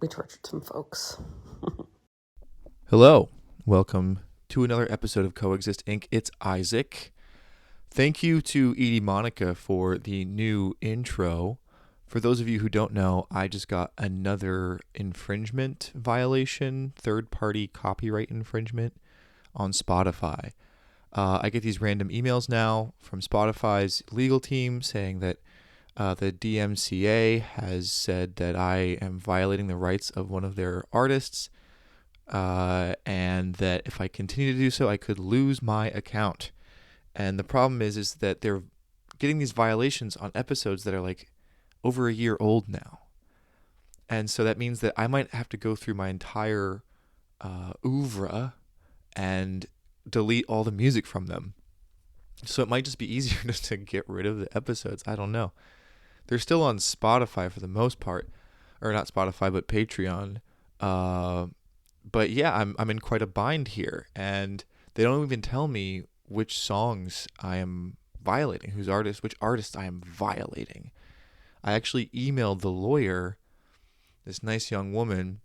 We tortured some folks. Hello, welcome to another episode of Coexist Inc. It's Isaac. Thank you to Edie Monica for the new intro. For those of you who don't know, I just got another infringement violation, third-party copyright infringement on Spotify. I get these random emails now from Spotify's legal team saying that the DMCA has said that I am violating the rights of one of their artists, and that if I continue to do so, I could lose my account. And the problem is that they're getting these violations on episodes that are like over a year old now. And so that means that I might have to go through my entire oeuvre and delete all the music from them. So it might just be easier just to get rid of the episodes. I don't know. They're still on Spotify for the most part, or not Spotify, but Patreon. But yeah, I'm in quite a bind here, and they don't even tell me which songs I am violating, which artist I am violating. I actually emailed the lawyer, this nice young woman,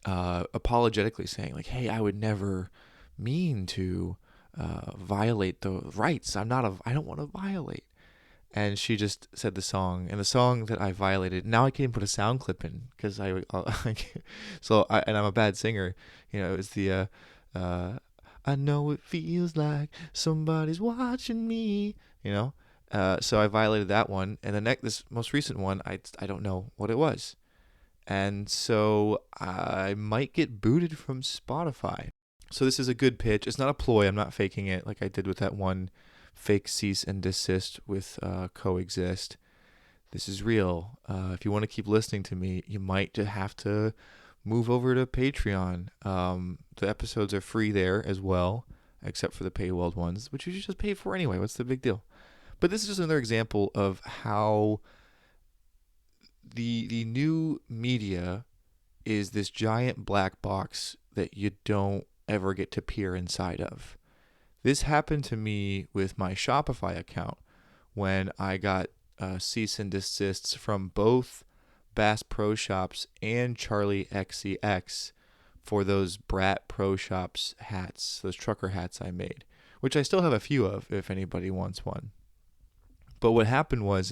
apologetically saying like, "Hey, I would never mean to violate the rights. I don't want to violate." And she just said the song that I violated. Now I can't even put a sound clip in because and I'm a bad singer. You know, it's the I know it feels like somebody's watching me. You know, so I violated that one, and this most recent one, I don't know what it was, and so I might get booted from Spotify. So this is a good pitch. It's not a ploy. I'm not faking it like I did with that one fake cease and desist with Coexist. This is real. If you want to keep listening to me, you might have to move over to Patreon. The episodes are free there as well, except for the paywalled ones, which you should just pay for anyway. What's the big deal? But this is just another example of how the new media is this giant black box that you don't ever get to peer inside of. This happened to me with my Shopify account when I got cease and desists from both Bass Pro Shops and Charlie XCX for those Brat Pro Shops hats, those trucker hats I made, which I still have a few of if anybody wants one. But what happened was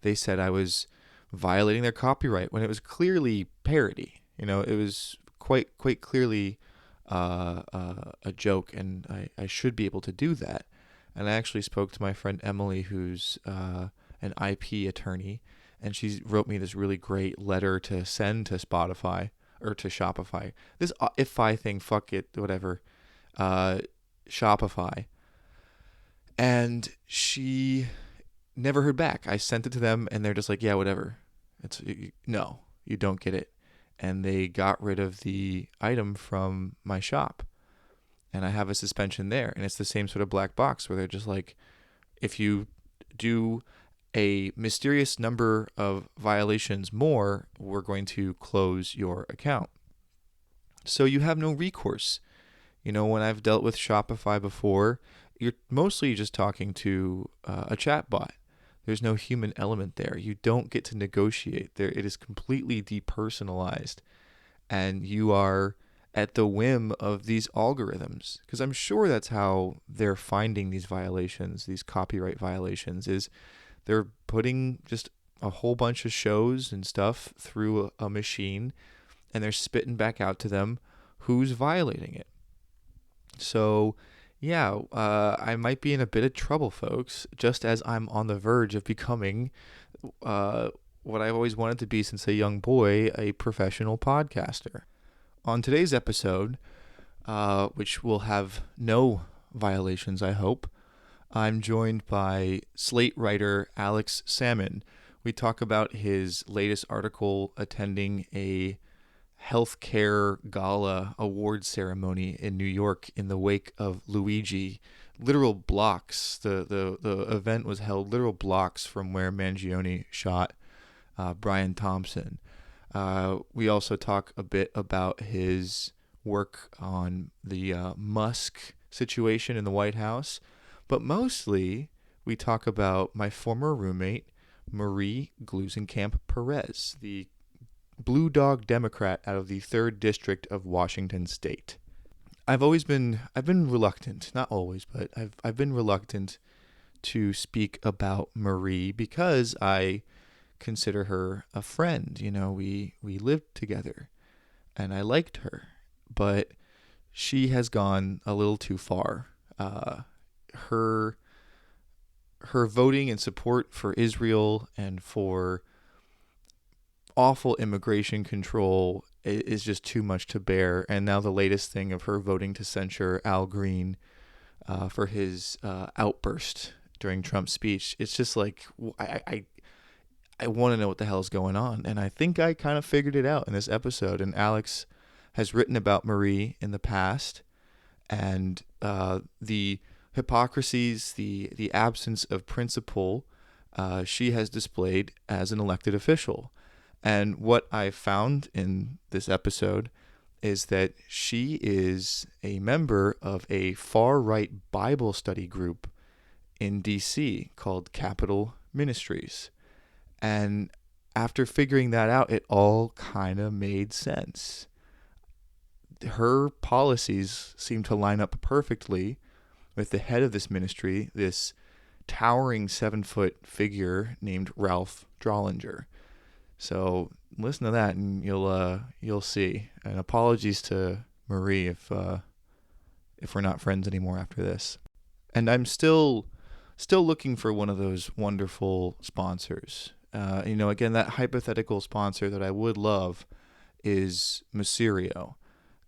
they said I was violating their copyright when it was clearly parody. You know, it was quite clearly a joke, and I should be able to do that. And I actually spoke to my friend Emily, who's an IP attorney, and she wrote me this really great letter to send to Spotify or to Shopify. This if-I thing, fuck it, whatever, Shopify. And she never heard back. I sent it to them, and they're just like, yeah, whatever. No, you don't get it. And they got rid of the item from my shop. And I have a suspension there. And it's the same sort of black box where they're just like, if you do a mysterious number of violations more, we're going to close your account. So you have no recourse. You know, when I've dealt with Shopify before, you're mostly just talking to a chat bot. There's no human element there. You don't get to negotiate. There, it is completely depersonalized, and you are at the whim of these algorithms. Because I'm sure that's how they're finding these violations, these copyright violations, is they're putting just a whole bunch of shows and stuff through a machine, and they're spitting back out to them who's violating it. So yeah, I might be in a bit of trouble, folks, just as I'm on the verge of becoming what I've always wanted to be since a young boy, a professional podcaster. On today's episode, which will have no violations, I hope, I'm joined by Slate writer Alex Sammon. We talk about his latest article attending a healthcare gala award ceremony in New York in the wake of Luigi. Literal blocks. The event was held literal blocks from where Mangione shot Brian Thompson. We also talk a bit about his work on the Musk situation in the White House, but mostly we talk about my former roommate, Marie Gluesenkamp Perez, the blue dog Democrat out of the 3rd District of Washington State. I've been reluctant, not always, but I've been reluctant to speak about Marie because I consider her a friend. You know, we lived together and I liked her, but she has gone a little too far. Her voting and support for Israel and for awful immigration control is just too much to bear. And now the latest thing of her voting to censure Al Green for his outburst during Trump's speech. It's just like, I want to know what the hell is going on. And I think I kind of figured it out in this episode. And Alex has written about Marie in the past and the hypocrisies, the absence of principle she has displayed as an elected official. And what I found in this episode is that she is a member of a far-right Bible study group in D.C. called Capital Ministries. And after figuring that out, it all kind of made sense. Her policies seem to line up perfectly with the head of this ministry, this towering 7-foot figure named Ralph Drollinger. So listen to that, and you'll see. And apologies to Marie if we're not friends anymore after this. And I'm still looking for one of those wonderful sponsors. Again, that hypothetical sponsor that I would love is Mercerio,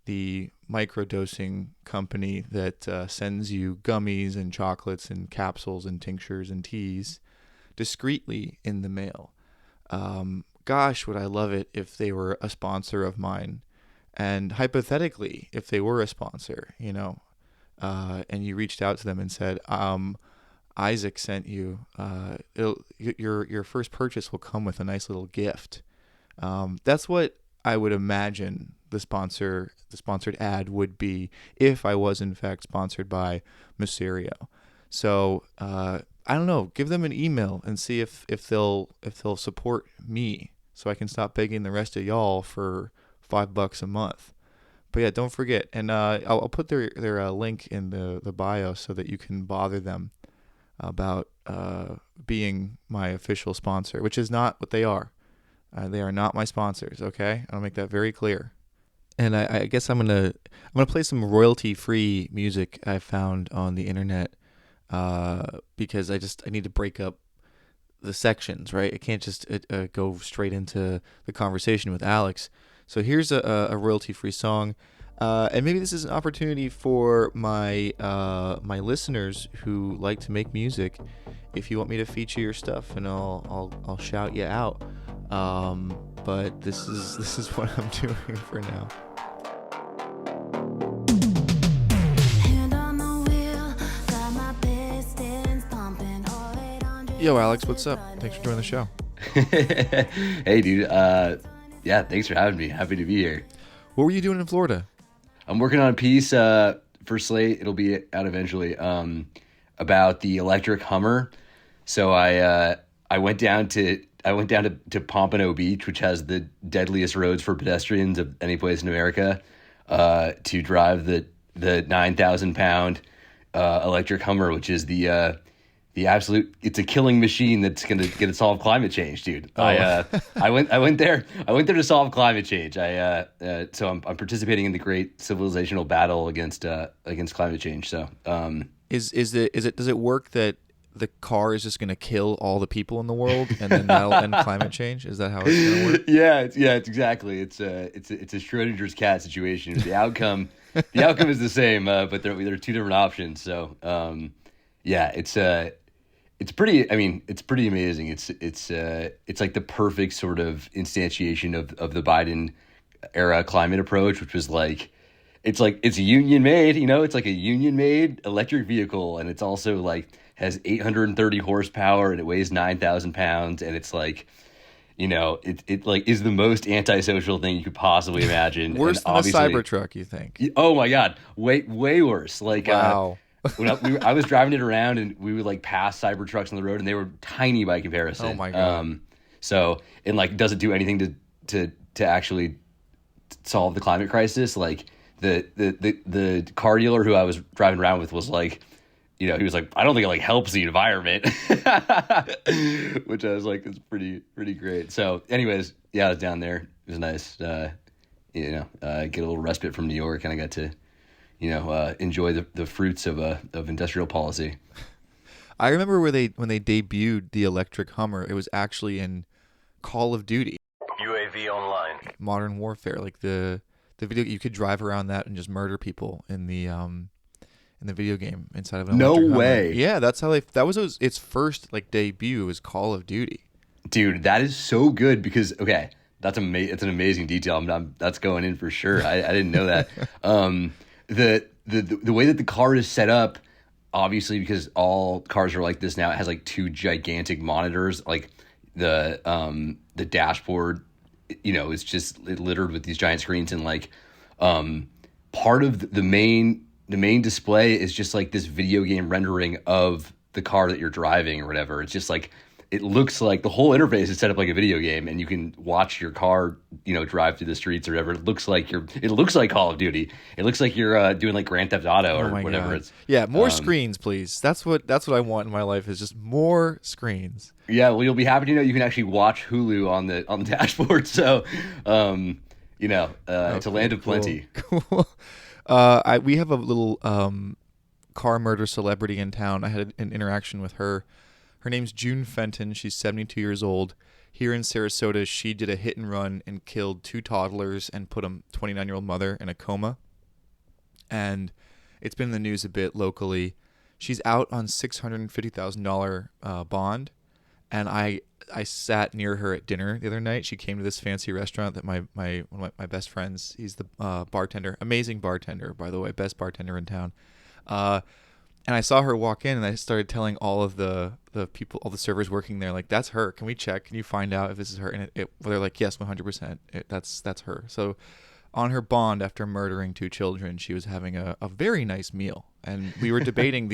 the microdosing company that sends you gummies and chocolates and capsules and tinctures and teas discreetly in the mail. Gosh, would I love it if they were a sponsor of mine. And hypothetically, if they were a sponsor, and you reached out to them and said, Isaac sent you, your first purchase will come with a nice little gift. That's what I would imagine the sponsored ad would be if I was in fact sponsored by Mercerio. So I don't know. Give them an email and see if they'll support me, so I can stop begging the rest of y'all for $5 a month. But yeah, don't forget, and I'll put their link in the bio so that you can bother them about being my official sponsor, which is not what they are. They are not my sponsors. Okay, I'll make that very clear. And I guess I'm gonna play some royalty-free music I found on the internet because I need to break up the sections, right? It can't just go straight into the conversation with Alex. So here's a royalty-free song, and maybe this is an opportunity for my listeners who like to make music. If you want me to feature your stuff, and I'll shout you out. But this is what I'm doing for now. Yo, Alex, what's up? Thanks for joining the show. Hey, dude. Yeah, thanks for having me. Happy to be here. What were you doing in Florida? I'm working on a piece for Slate. It'll be out eventually about the electric Hummer. So I went down to Pompano Beach, which has the deadliest roads for pedestrians of any place in America, to drive the 9,000-pound electric Hummer, which is the absolute, it's a killing machine that's gonna solve climate change, dude. Oh. I went there to solve climate change. So I'm participating in the great civilizational battle against climate change. So does it work that the car is just gonna kill all the people in the world and then that'll end climate change? Is that how it's gonna work? Yeah, it's exactly. It's a Schrodinger's cat situation. The outcome is the same, but there are two different options. So yeah, it's pretty. I mean, it's pretty amazing. It's like the perfect sort of instantiation of the Biden era climate approach, which was like, it's a union made. It's like a union made electric vehicle, and it's also like has 830 horsepower and it weighs 9,000 pounds, and it's like, it like is the most antisocial thing you could possibly imagine. Worse than a Cybertruck, you think? Oh my God, way worse. Like, wow. When I was driving it around, and we would like pass Cybertrucks on the road, and they were tiny by comparison. Oh my God. So it like doesn't do anything to to actually solve the climate crisis. Like the car dealer who I was driving around with was like, he was like, I don't think it like helps the environment, which I was like, is pretty great. So anyways, yeah, I was down there. It was nice, get a little respite from New York, and I got to, enjoy the fruits of industrial policy. I remember when they debuted the electric Hummer, it was actually in Call of Duty. UAV online. Modern Warfare, like the video, you could drive around that and just murder people in the video game inside of an No electric way. Hummer. Yeah, that's how that was its first like debut was Call of Duty. Dude, that is so good because that's it's an amazing detail. That's going in for sure. I didn't know that. The way that the car is set up, obviously because all cars are like this now, it has like two gigantic monitors. Like the dashboard, is just littered with these giant screens, and like part of the main display is just like this video game rendering of the car that you're driving or whatever. It's just like, it looks like the whole interface is set up like a video game, and you can watch your car, drive through the streets or whatever. It looks like Call of Duty. It looks like you're doing like Grand Theft Auto or whatever. God. Yeah, more screens, please. That's what I want in my life, is just more screens. Yeah, well, you'll be happy to know you can actually watch Hulu on the dashboard. So, it's a land of plenty. Cool. We have a little car murder celebrity in town. I had an interaction with her. Her name's June Fenton. She's 72 years old. Here in Sarasota, she did a hit and run and killed 2 toddlers and put a 29-year-old mother in a coma. And it's been in the news a bit locally. She's out on $650,000 bond. And I sat near her at dinner the other night. She came to this fancy restaurant that one of my best friends, he's the bartender, amazing bartender, by the way, best bartender in town. And I saw her walk in, and I started telling all of the people, all the servers working there, like, that's her. Can we check? Can you find out if this is her? And they're like, yes, 100%. That's her. So on her bond after murdering 2 children, she was having a very nice meal. And we were debating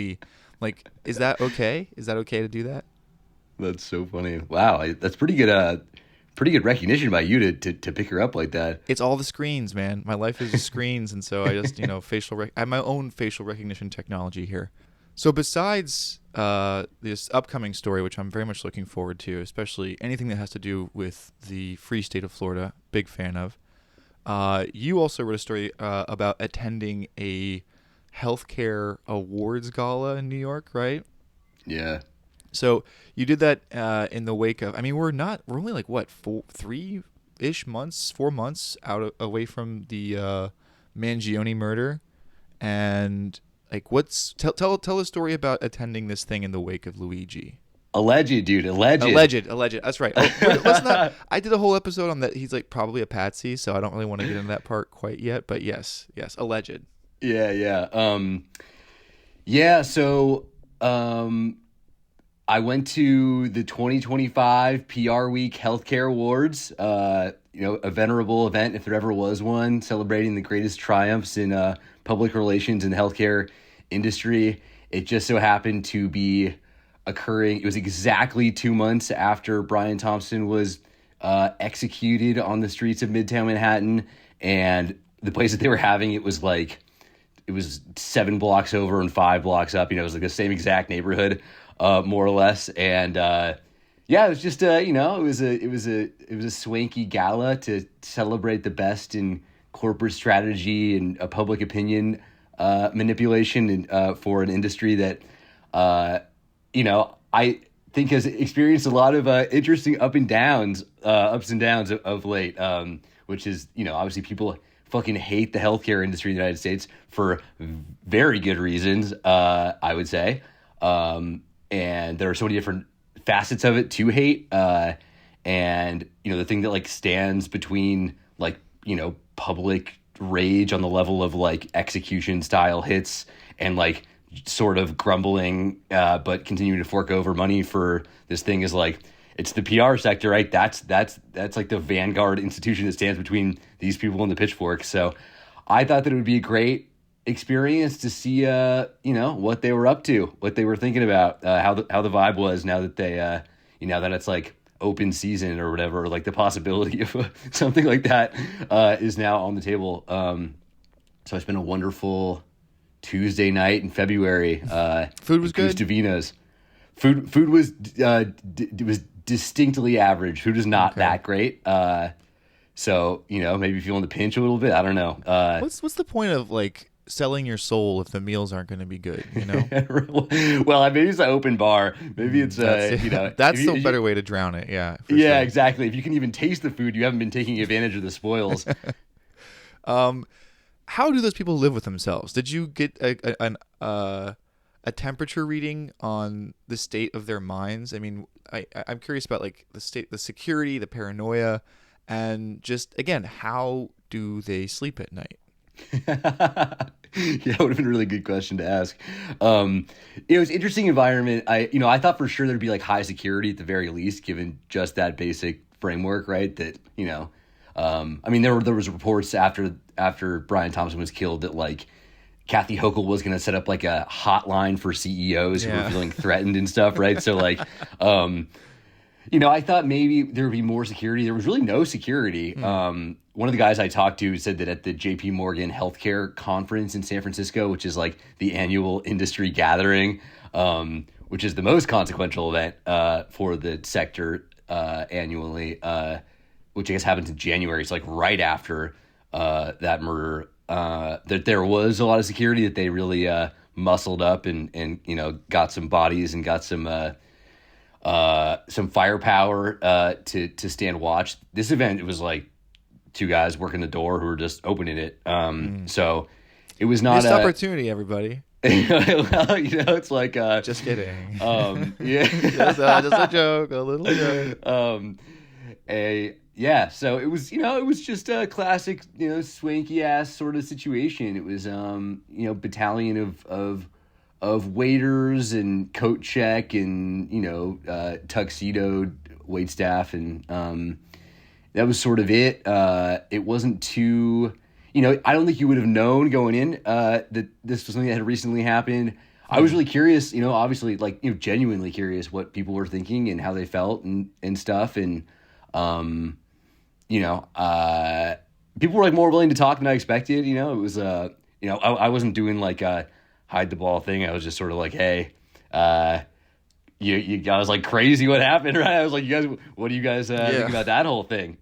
is that okay? Is that okay to do that? That's so funny. Wow, that's pretty good. Pretty good recognition by you to pick her up like that. It's all the screens, man. My life is just screens, and so I just I have my own facial recognition technology here. So besides this upcoming story, which I'm very much looking forward to, especially anything that has to do with the free state of Florida, big fan of. You also wrote a story about attending a healthcare awards gala in New York, right? Yeah. So you did that in the wake of, we're only like what, 4 months away from the Mangione murder, and like tell a story about attending this thing in the wake of Luigi. Alleged, dude. Alleged. That's right. Let's not. I did a whole episode on that. He's like probably a patsy, so I don't really want to get into that part quite yet. But yes, alleged. Yeah. So, I went to the 2025 PR Week Healthcare Awards. A venerable event, if there ever was one, celebrating the greatest triumphs in public relations in the healthcare industry. It just so happened to be occurring. It was exactly 2 months after Brian Thompson was executed on the streets of Midtown Manhattan, and the place that they were having it was 7 blocks over and 5 blocks up. It was like the same exact neighborhood, more or less. And it was just it was a swanky gala to celebrate the best in corporate strategy and public opinion manipulation and for an industry that I think has experienced a lot of interesting ups and downs of late, which is, obviously people fucking hate the healthcare industry in the United States for very good reasons, I would say. And there are so many different facets of it to hate. And, the thing that stands between public rage on the level of execution style hits and sort of grumbling, but continuing to fork over money for this thing is it's the PR sector, right? That's the vanguard institution that stands between these people and the pitchfork. So I thought that it would be a great experience to see, what they were up to, what they were thinking about, how the vibe was now that they, now that it's a open season or whatever, like the possibility of something like that is now on the table. So I spent a wonderful Tuesday night in February. Food was good. Gustavinos. Food was was distinctly average. Food is not that great. So maybe if you want to pinch a little bit, I don't know. What's the point of like selling your soul if the meals aren't going to be good? Well, maybe it's an open bar. Maybe it's that's the better way to drown it. Yeah. Yeah, sure. exactly. If you can even taste the food, you haven't been taking advantage of the spoils. How do those people live with themselves? Did you get a temperature reading on the state of their minds? I mean, I'm curious about like the security, the paranoia, and just again, how do they sleep at night? Yeah, it would have been a really good question to ask. It was interesting environment. I thought for sure there'd be like high security at the very least, given just that basic framework, right? That there was reports after Brian Thompson was killed that like Kathy Hochul was going to set up like a hotline for CEOs who were feeling threatened and stuff, right? So like, I thought maybe there would be more security. There was really no security. One of the guys I talked to said that at the JP Morgan Healthcare Conference in San Francisco, which is like the annual industry gathering, which is the most consequential event for the sector annually, which I guess happens in January. It's like right after that murder, that there was a lot of security, that they really muscled up and got some bodies and got some firepower to stand watch. This event, it was like two guys working the door who were just opening it. So it was not missed opportunity, everybody. Well, it's like just kidding. Yeah, just a joke, a little joke. So it was, it was just a classic, swanky ass sort of situation. It was, battalion of waiters and coat check and, tuxedoed wait staff. And, that was sort of it. It wasn't too, I don't think you would have known going in, that this was something that had recently happened. I was really curious, obviously like, genuinely curious what people were thinking and how they felt and stuff. And, people were like more willing to talk than I expected. It was, I wasn't doing like a hide the ball thing. I was just sort of like, hey, you guys like crazy. What happened? Right. I was like, what do you guys think about that whole thing?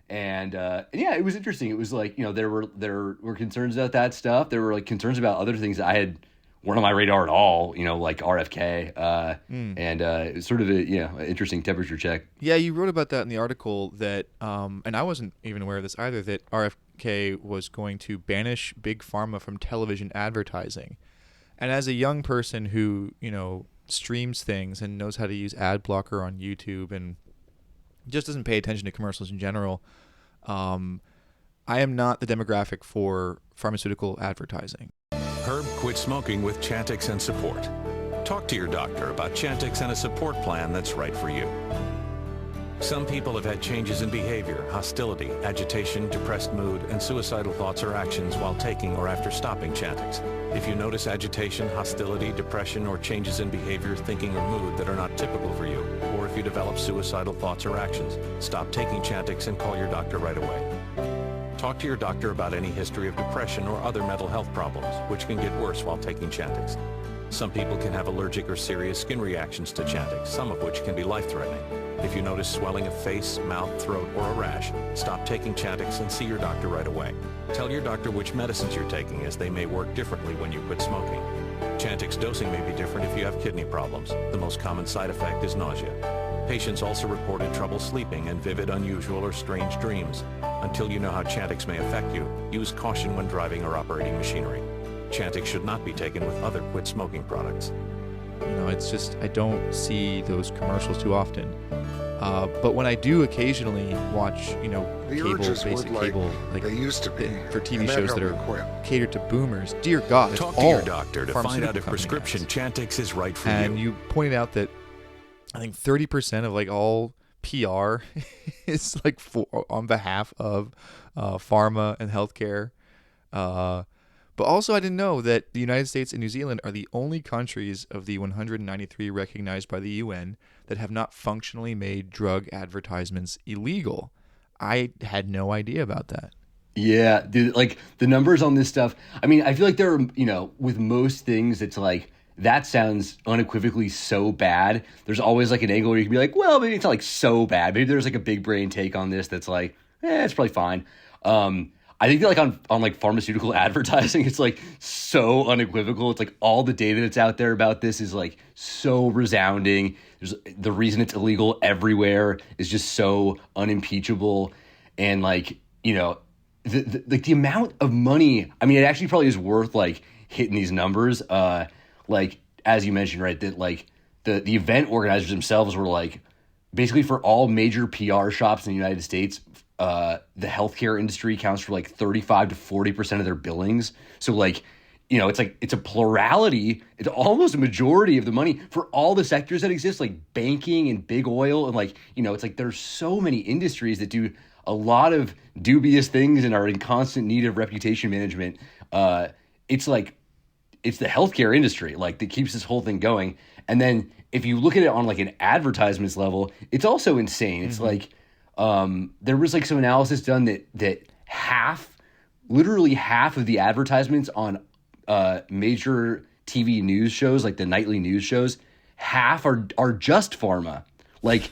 It was interesting. It was like, there were concerns about that stuff. There were like concerns about other things that weren't on my radar at all, like RFK, and it was sort of an interesting temperature check. Yeah, you wrote about that in the article that, and I wasn't even aware of this either, that RFK was going to banish Big Pharma from television advertising. And as a young person who, streams things and knows how to use ad blocker on YouTube and just doesn't pay attention to commercials in general, I am not the demographic for pharmaceutical advertising. Herb quit smoking with Chantix and support. Talk to your doctor about Chantix and a support plan that's right for you. Some people have had changes in behavior, hostility, agitation, depressed mood, and suicidal thoughts or actions while taking or after stopping Chantix. If you notice agitation, hostility, depression, or changes in behavior, thinking, or mood that are not typical for you, or if you develop suicidal thoughts or actions, stop taking Chantix and call your doctor right away. Talk to your doctor about any history of depression or other mental health problems, which can get worse while taking Chantix. Some people can have allergic or serious skin reactions to Chantix, some of which can be life-threatening. If you notice swelling of face, mouth, throat, or a rash, stop taking Chantix and see your doctor right away. Tell your doctor which medicines you're taking, as they may work differently when you quit smoking. Chantix dosing may be different if you have kidney problems. The most common side effect is nausea. Patients also reported trouble sleeping and vivid, unusual, or strange dreams. Until you know how Chantix may affect you, use caution when driving or operating machinery. Chantix should not be taken with other quit smoking products. It's just, I don't see those commercials too often. But when I do occasionally watch, cable, like they used to be for TV shows that are catered to boomers, dear God, talk to your doctor to find out if prescription Chantix is right for you. And you pointed out that I think 30% of like all PR is like on behalf of pharma and healthcare. But also, I didn't know that the United States and New Zealand are the only countries of the 193 recognized by the UN that have not functionally made drug advertisements illegal. I had no idea about that. Yeah, dude, like the numbers on this stuff. I mean, I feel like there are, with most things, it's like that sounds unequivocally so bad. There's always like an angle where you can be like, well, maybe it's not like so bad. Maybe there's like a big brain take on this that's like, it's probably fine. I think that like on like pharmaceutical advertising, it's like so unequivocal. It's like all the data that's out there about this is like so resounding. There's the reason it's illegal everywhere is just so unimpeachable, and like the amount of money. I mean, it actually probably is worth like hitting these numbers. Like as you mentioned, right, that like the event organizers themselves were like basically for all major PR shops in the United States. The healthcare industry accounts for like 35 to 40% of their billings. So like, it's a plurality. It's almost a majority of the money for all the sectors that exist, like banking and big oil. And like, it's like there's so many industries that do a lot of dubious things and are in constant need of reputation management. It's like, it's the healthcare industry, like that keeps this whole thing going. And then if you look at it on like an advertisements level, it's also insane. It's like, there was like some analysis done that literally half of the advertisements on major TV news shows, like the nightly news shows, half are just pharma. Like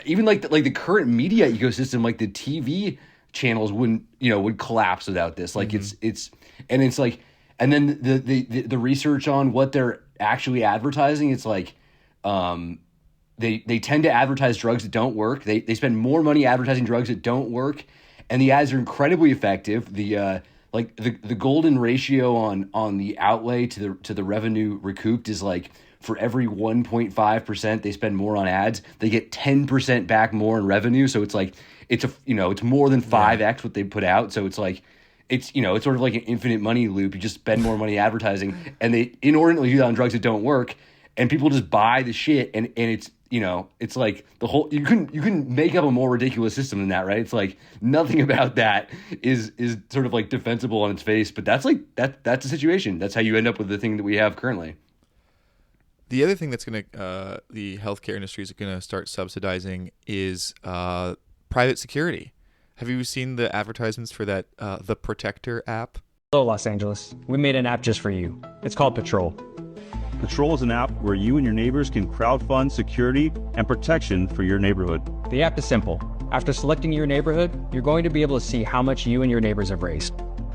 even like the current media ecosystem, like the TV channels would collapse without this. Like it's like, and then the research on what they're actually advertising, it's like, They tend to advertise drugs that don't work. They spend more money advertising drugs that don't work, and the ads are incredibly effective. The golden ratio on the outlay to the revenue recouped is like for every 1.5% they spend more on ads, they get 10% back more in revenue. So it's like it's more than 5x what they put out. So it's like it's sort of like an infinite money loop. You just spend more money advertising, and they inordinately do that on drugs that don't work, and people just buy the shit, and it's it's like the whole, you couldn't make up a more ridiculous system than that, right? It's like nothing about that is sort of like defensible on its face, but that's the situation. That's how you end up with the thing that we have currently. The other thing that's going to, the healthcare industry is going to start subsidizing is private security. Have you seen the advertisements for that, the Protector app? Hello, Los Angeles. We made an app just for you. It's called Patrol. Patrol is an app where you and your neighbors can crowdfund security and protection for your neighborhood. The app is simple. After selecting your neighborhood, you're going to be able to see how much you and your neighbors have raised.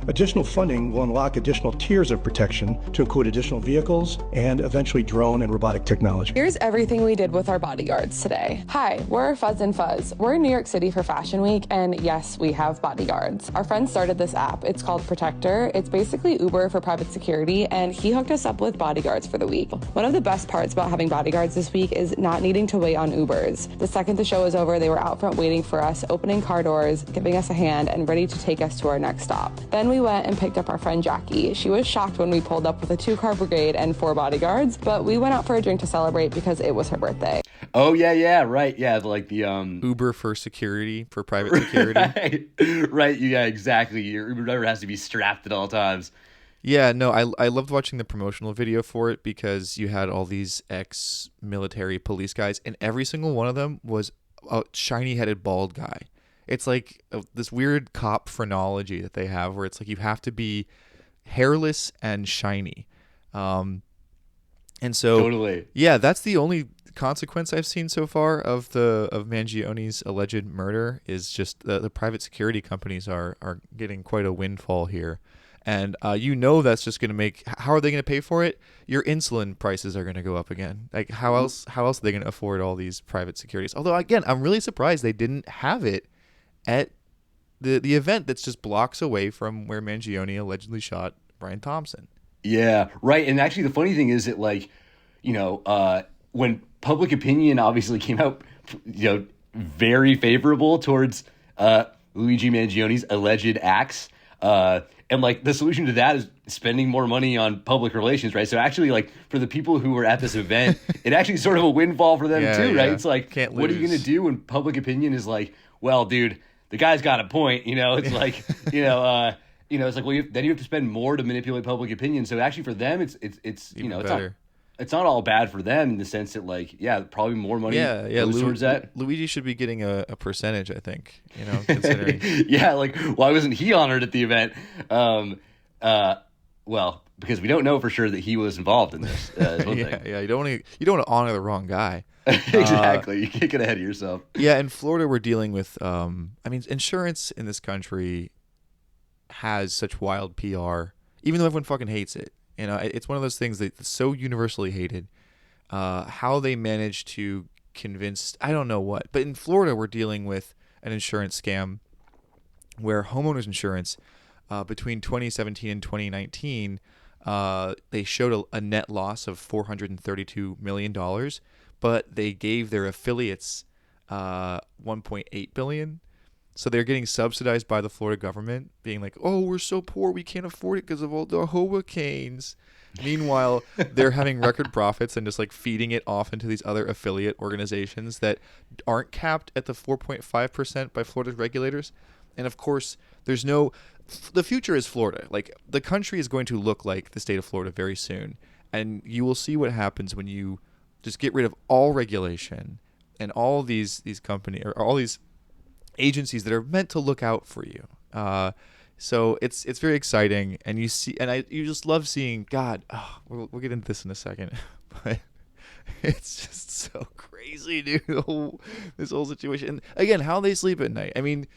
Additional funding will unlock additional tiers of protection to include additional vehicles and eventually drone and robotic technology. Here's everything we did with our bodyguards today. Hi, we're Fuzz and Fuzz. We're in New York City for Fashion Week, and yes, we have bodyguards. Our friend started this app. It's called Protector. It's basically Uber for private security, and he hooked us up with bodyguards for the week. One of the best parts about having bodyguards this week is not needing to wait on Ubers. The second the show was over, they were out front waiting for us, opening car doors, giving us a hand, and ready to take us to our next stop. Then we went and picked up our friend Jackie. She was shocked when we pulled up with a 2-car brigade and 4 bodyguards, but we went out for a drink to celebrate because it was her birthday. Oh yeah, right, yeah, like the Uber for security, for private security. right, yeah, exactly. Your Uber driver has to be strapped at all times. Yeah, no, I loved watching the promotional video for it because you had all these ex-military police guys, and every single one of them was a shiny-headed bald guy. It's like this weird cop phrenology that they have where it's like you have to be hairless and shiny. And so, totally. Yeah, that's the only consequence I've seen so far of Mangione's alleged murder is just the private security companies are getting quite a windfall here. And that's just going to make, how are they going to pay for it? Your insulin prices are going to go up again. Like how else are they going to afford all these private securities? Although again, I'm really surprised they didn't have it at the event that's just blocks away from where Mangione allegedly shot Brian Thompson. Yeah, right. And actually the funny thing is that like, when public opinion obviously came out, very favorable towards Luigi Mangione's alleged acts, and like the solution to that is spending more money on public relations, right? So actually, like for the people who were at this event, it actually sort of a windfall for them too, right? It's like, what are you going to do when public opinion is like, well, dude, the guy's got a point, It's like, it's like, well, then you have to spend more to manipulate public opinion. So actually, for them, it's Even it's better. it's not all bad for them in the sense that, like, yeah, probably more money goes towards that. Luigi should be getting a percentage, I think. Considering. Yeah, like, why wasn't he honored at the event? Well, because we don't know for sure that he was involved in this. Yeah. You don't want to honor the wrong guy. Exactly. You can't get ahead of yourself. Yeah, in Florida, we're dealing with. Insurance in this country has such wild PR, even though everyone fucking hates it. It's one of those things that's so universally hated. How they manage to convince, I don't know what, but in Florida, we're dealing with an insurance scam where homeowners insurance, between 2017 and 2019, they showed a net loss of $432 million, but they gave their affiliates $1.8 billion. So they're getting subsidized by the Florida government, being like, oh, we're so poor, we can't afford it because of all the hurricanes. Meanwhile, they're having record profits and just like feeding it off into these other affiliate organizations that aren't capped at the 4.5% by Florida's regulators. And of course, the future is Florida. Like, the country is going to look like the state of Florida very soon. And you will see what happens when you just get rid of all regulation and all these companies or all these agencies that are meant to look out for you. So it's very exciting, and you just love seeing. God, we'll get into this in a second, but it's just so crazy, dude. This whole situation, and again, how they sleep at night. I mean,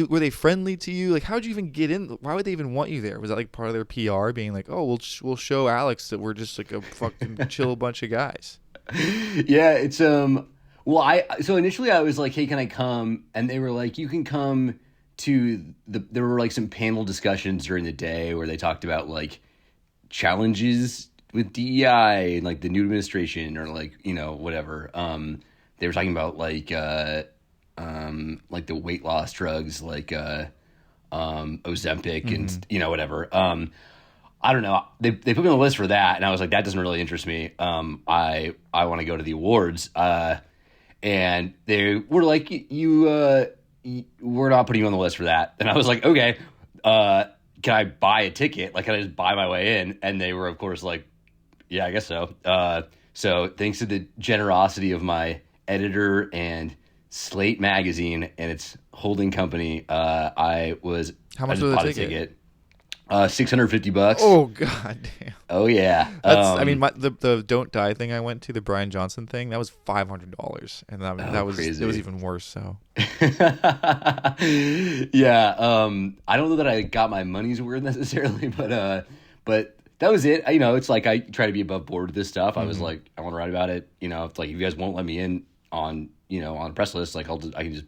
were they friendly to you? Like, how'd you even get in? Why would they even want you there? Was that like part of their PR, being like, oh, we'll show Alex that we're just like a fucking chill bunch of guys? Yeah, it's well, so initially I was like, hey, can I come? And they were like, you can come to there were like some panel discussions during the day where they talked about like challenges with DEI and like the new administration or like, whatever. They were talking about like the weight loss drugs, like Ozempic and, whatever. I don't know. They put me on the list for that. And I was like, that doesn't really interest me. I want to go to the awards. And they were like, we're not putting you on the list for that. And I was like, okay, can I buy a ticket? Like, can I just buy my way in? And they were, of course, like, yeah, I guess so. So thanks to the generosity of my editor and Slate magazine and its holding company, I was How much was the ticket? $650. Oh, god damn. Oh yeah. That's the Don't Die thing I went to, the Brian Johnson thing, that was $500, and that was crazy. It was even worse. So yeah. I don't know that I got my money's worth necessarily, but that was it. It's like I try to be above board with this stuff. I was like, I want to write about it. It's like, if you guys won't let me in on on a press list, like I'll just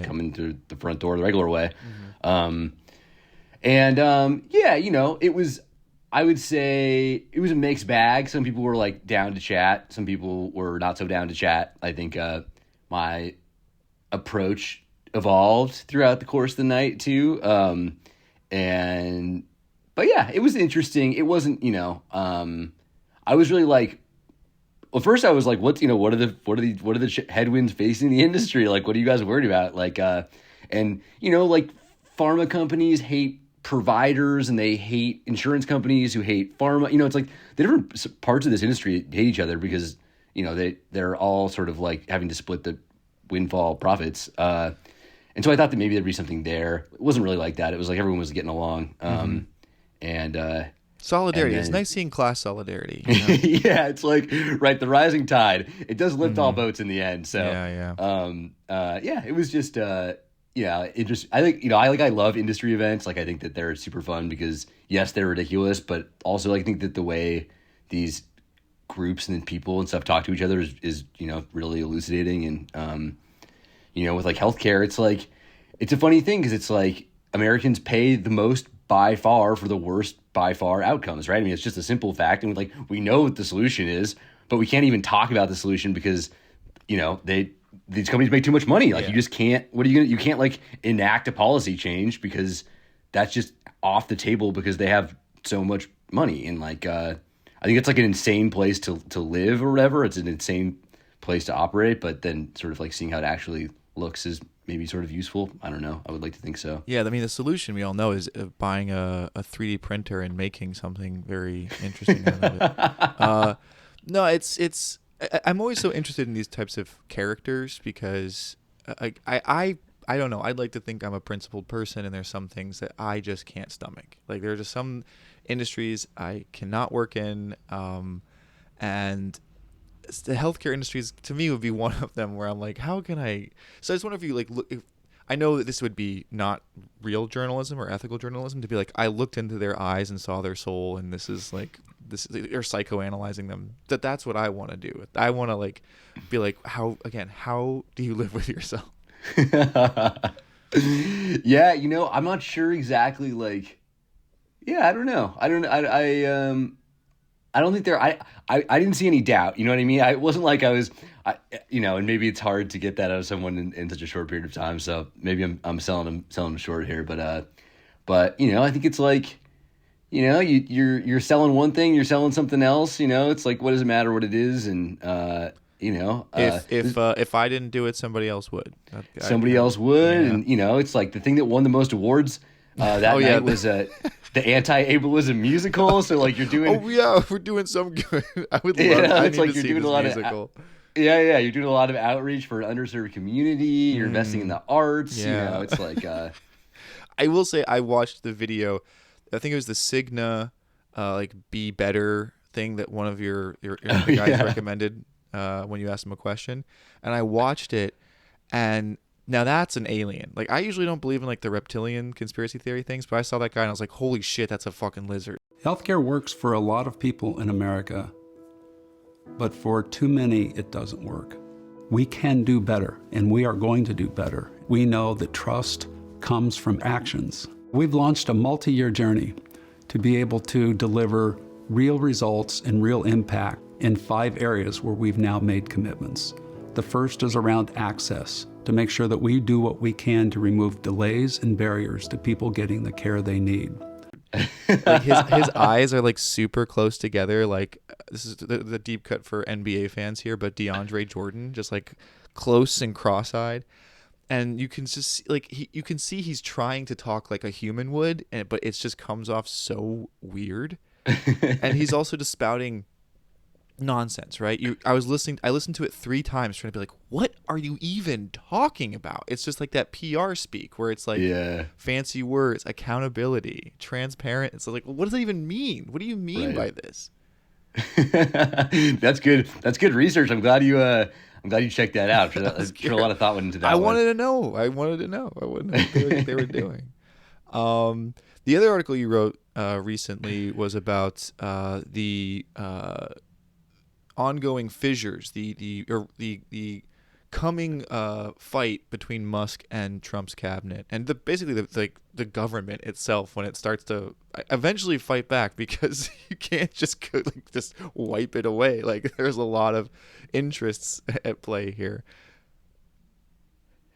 come in through the front door the regular way. It was, I would say it was a mixed bag. Some people were like down to chat. Some people were not so down to chat. I think my approach evolved throughout the course of the night too. But yeah, it was interesting. It wasn't, I was really like, well, first I was like, what are the headwinds facing the industry? Like, what are you guys worried about? Like, like pharma companies hate providers and they hate insurance companies who hate pharma. It's like the different parts of this industry hate each other because, they're all sort of like having to split the windfall profits. And so I thought that maybe there'd be something there. It wasn't really like that. It was like everyone was getting along. Solidarity. It's nice seeing class solidarity. Yeah, it's like, right, the rising tide. It does lift all boats in the end. So it was just interesting. I think I love industry events. Like, I think that they're super fun because yes, they're ridiculous, but also I think that the way these groups and people and stuff talk to each other is really elucidating. And with like healthcare, it's like, it's a funny thing because it's like Americans pay the most by far for the worst by far outcomes, right? I mean, it's just a simple fact, and we know what the solution is, but we can't even talk about the solution because these companies make too much money. Like, you just can't. What are you gonna? You can't like enact a policy change because that's just off the table because they have so much money. And like, I think it's like an insane place to live or whatever. It's an insane place to operate, but then sort of like seeing how it actually looks is maybe sort of useful. I don't know. I would like to think so. Yeah, I mean, the solution we all know is buying a 3D printer and making something very interesting out of it. No, I'm always so interested in these types of characters because I don't know. I'd like to think I'm a principled person, and there's some things that I just can't stomach. Like there are just some industries I cannot work in, and the healthcare industries to me would be one of them where I'm like, how can I? So I just wonder if you like look. I know that this would be not real journalism or ethical journalism to be like, I looked into their eyes and saw their soul, and this is they're psychoanalyzing them. That's what I want to do. I want to like be like, how do you live with yourself? Yeah, I'm not sure exactly. Like, yeah, I don't know. I don't think I didn't see any doubt. You know what I mean? It wasn't like I was, and maybe it's hard to get that out of someone in such a short period of time. So maybe I'm selling them short here, but I think it's like, you're selling one thing, you're selling something else. It's like, what does it matter what it is? And if I didn't do it, somebody else would. Somebody else would, yeah. And it's like the thing that won the most awards that night was the anti-ableism musical. So like you're doing. Oh yeah, we're doing some good. I would love. I need to see this musical. Yeah, you're doing a lot of outreach for an underserved community. You're investing in the arts. Yeah. It's like. I will say I watched the video. I think it was the Cigna, like Be Better thing that one of your guys recommended when you asked him a question, and I watched it, and now that's an alien. Like I usually don't believe in like the reptilian conspiracy theory things, but I saw that guy and I was like, holy shit, that's a fucking lizard. Healthcare works for a lot of people in America, but for too many, it doesn't work. We can do better, and we are going to do better. We know that trust comes from actions. We've launched a multi-year journey to be able to deliver real results and real impact in 5 areas where we've now made commitments. The first is around access, to make sure that we do what we can to remove delays and barriers to people getting the care they need. Like his eyes are like super close together. Like this is the deep cut for NBA fans here, but DeAndre Jordan just like close and cross-eyed. And you can just you can see he's trying to talk like a human would, but it just comes off so weird. And he's also just spouting nonsense, right? I listened to it 3 times trying to be like, what are you even talking about? It's just like that PR speak where it's like fancy words, accountability, transparent. It's like, what does that even mean? What do you mean by this? That's good. That's good research. I'm glad you checked that out. I'm sure a lot of thought went into that. I wanted to know. I wanted to know what they were doing. The other article you wrote recently was about the ongoing fissures, the coming fight between Musk and Trump's cabinet, and basically the government itself when it starts to eventually fight back, because you can't just go, just wipe it away. Like there's a lot of interests at play here.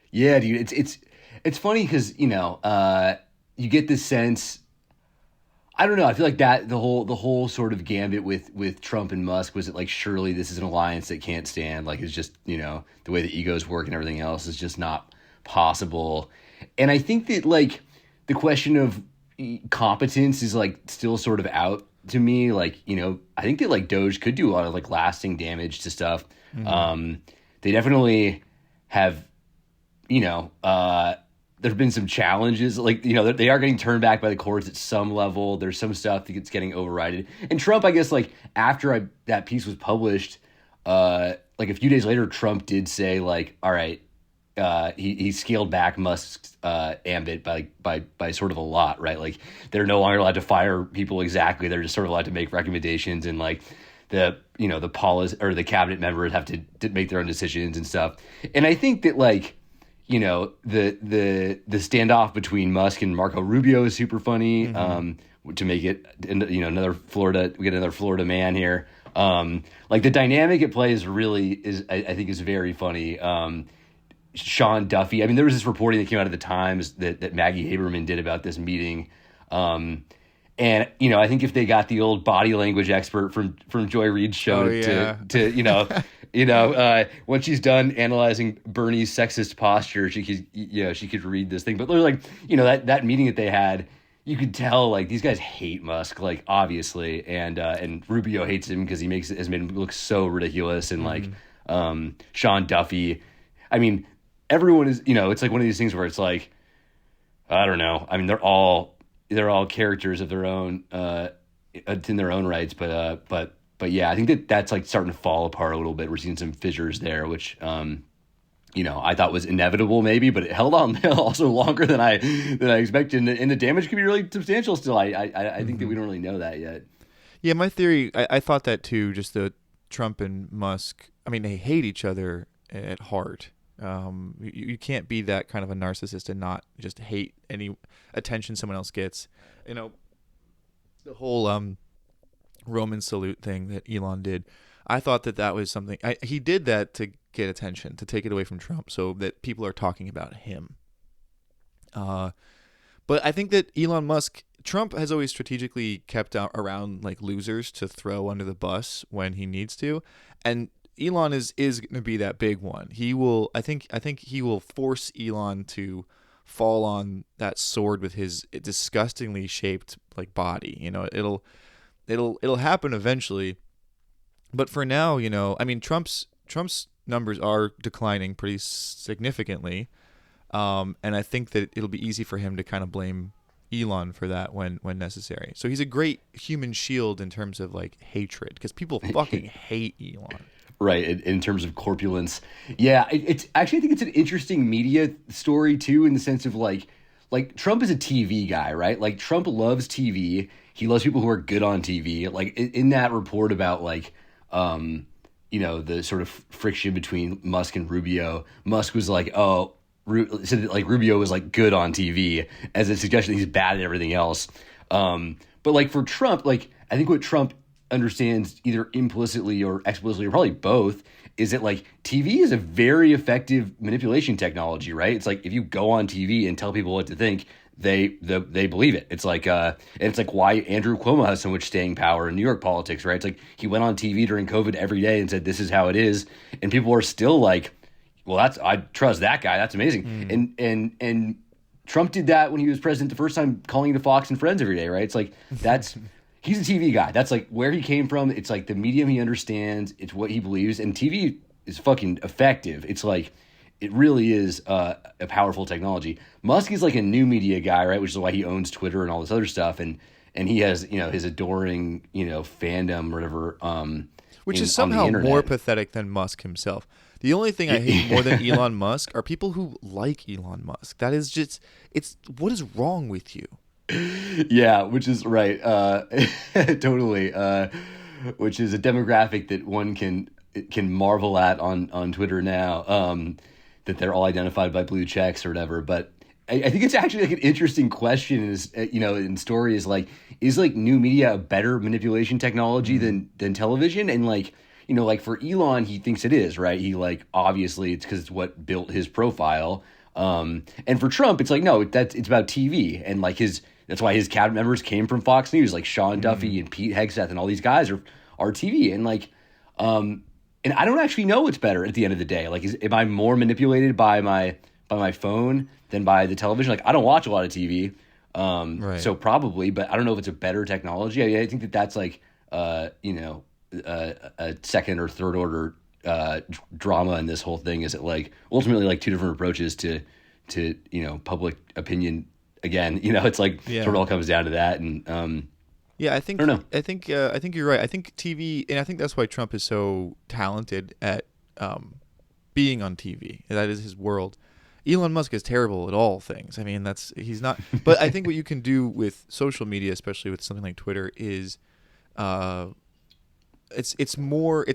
Yeah, dude, it's funny because you get this sense. I don't know. I feel like that the whole sort of gambit with Trump and Musk was it like, surely this is an alliance that can't stand. Like it's just, the way the egos work and everything else is just not possible. And I think that like the question of competence is like still sort of out to me. Like, I think that like Doge could do a lot of like lasting damage to stuff. Mm-hmm. They definitely have, there have been some challenges, like, they are getting turned back by the courts at some level. There's some stuff that's getting overridden. And Trump, I guess, like, after that piece was published, like a few days later, Trump did say, like, all right, he scaled back Musk's ambit by sort of a lot, right? Like, they're no longer allowed to fire people exactly. They're just sort of allowed to make recommendations, and, like, the policy or the cabinet members have to make their own decisions and stuff. And I think that, like, the standoff between Musk and Marco Rubio is super funny. Mm-hmm. To make it, another Florida man here. Like the dynamic at play I think is very funny. Sean Duffy. I mean, there was this reporting that came out of the Times that Maggie Haberman did about this meeting. And I think if they got the old body language expert from Joy Reid's show to when she's done analyzing Bernie's sexist posture, she could read this thing. But like that meeting that they had, you could tell like these guys hate Musk, like obviously, and Rubio hates him because has made him look so ridiculous, and like Sean Duffy. I mean, everyone is it's like one of these things where it's like, I don't know. I mean, they're all characters of their own in their own rights, but yeah, I think that's like starting to fall apart a little bit. We're seeing some fissures there, which I thought was inevitable maybe, but it held on also longer than I expected, and the damage could be really substantial still. I think that we don't really know that yet. Yeah, my theory, I thought that too. Just the Trump and Musk. I mean, they hate each other at heart. You can't be that kind of a narcissist and not just hate any attention someone else gets. The whole Roman salute thing that Elon did, I thought that was something he did that to get attention, to take it away from Trump, so that people are talking about him. But I think that Trump has always strategically kept around like losers to throw under the bus when he needs to, and Elon is going to be that big one. He will. I think he will force Elon to fall on that sword with his disgustingly shaped like body. It'll happen eventually. But for now, I mean, Trump's numbers are declining pretty significantly, and I think that it'll be easy for him to kind of blame Elon for that when necessary. So he's a great human shield in terms of like hatred, because people fucking hate Elon. Right, in terms of corpulence. Yeah, it's actually, I think it's an interesting media story too, in the sense of like Trump is a TV guy, right? Like Trump loves TV. He loves people who are good on TV. Like in that report about like, the sort of friction between Musk and Rubio, Musk was like, said that like Rubio was like good on TV, as a suggestion that he's bad at everything else. But like for Trump, like I think what Trump understands either implicitly or explicitly, or probably both, is that like TV is a very effective manipulation technology, right? It's like if you go on TV and tell people what to think, they believe it. It's like and it's like why Andrew Cuomo has so much staying power in New York politics, right? It's like he went on TV during COVID every day and said this is how it is, and people are still like, well, I trust that guy. That's amazing. And Trump did that when he was president the first time, calling into Fox and Friends every day, right? It's like he's a TV guy. That's like where he came from. It's like the medium he understands. It's what he believes. And TV is fucking effective. It's like, it really is a powerful technology. Musk is like a new media guy, right? Which is why he owns Twitter and all this other stuff. And he has, his adoring, fandom or whatever. Which is somehow more pathetic than Musk himself. The only thing I hate more than Elon Musk are people who like Elon Musk. That is just, what is wrong with you? Yeah, which is right. Totally. Which is a demographic that one can marvel at on Twitter now, that they're all identified by blue checks or whatever. But I think it's actually like an interesting question in story is like new media a better manipulation technology than television? And like for Elon, he thinks it is, right? He like, obviously it's because it's what built his profile. And for Trump, it's like, no, it's about TV, and like that's why his cabinet members came from Fox News, like Sean Duffy and Pete Hegseth and all these guys are TV. And like, and I don't actually know what's better at the end of the day. Like, am I more manipulated by my phone than by the television? Like, I don't watch a lot of TV, right. So probably, but I don't know if it's a better technology. I think that's like, a second or third order drama in this whole thing. Is it like ultimately like two different approaches to public opinion? Again, it's like sort of all comes down to that. And yeah, I think you're right. I think TV, and I think that's why Trump is so talented at being on TV. That is his world. Elon Musk is terrible at all things. I mean, he's not. But I think what you can do with social media, especially with something like Twitter, is it's more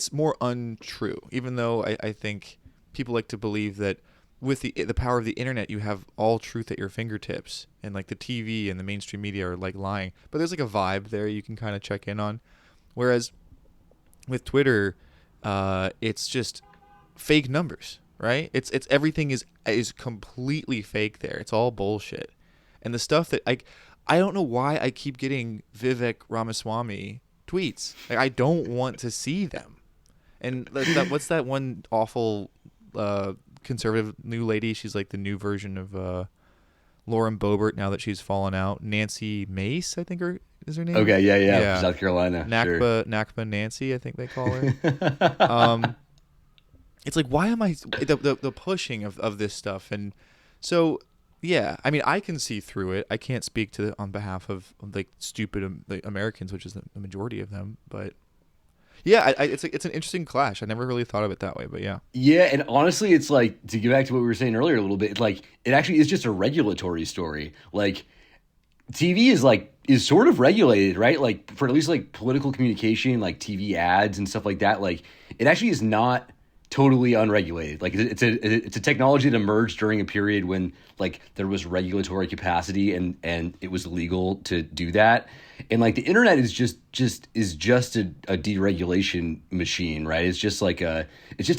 untrue. Even though I think people like to believe that with the power of the internet, you have all truth at your fingertips, and like the TV and the mainstream media are like lying. But there's like a vibe there you can kind of check in on. Whereas with Twitter, it's just fake numbers, right? It's everything is completely fake there. It's all bullshit. And the stuff that I don't know why I keep getting Vivek Ramaswamy tweets. Like, I don't want to see them. And what's that one awful conservative new lady? She's like the new version of Lauren Boebert now that she's fallen out. Nancy Mace, I think is her name. Okay, yeah. South Carolina. Nakba Nancy, I think they call her. It's like, why am I the pushing of this stuff? And so, yeah, I mean, I can see through it. I can't speak on behalf of like stupid Americans, which is the majority of them. But yeah, it's an interesting clash. I never really thought of it that way, but yeah. Yeah, and honestly, it's like, to get back to what we were saying earlier a little bit, it's like, it actually is just a regulatory story. Like, TV is sort of regulated, right? Like, for at least like political communication, like TV ads and stuff like that. Like, it actually is not totally unregulated. Like, it's a technology that emerged during a period when like there was regulatory capacity and it was legal to do that. And like the internet is just a deregulation machine, right? It's just a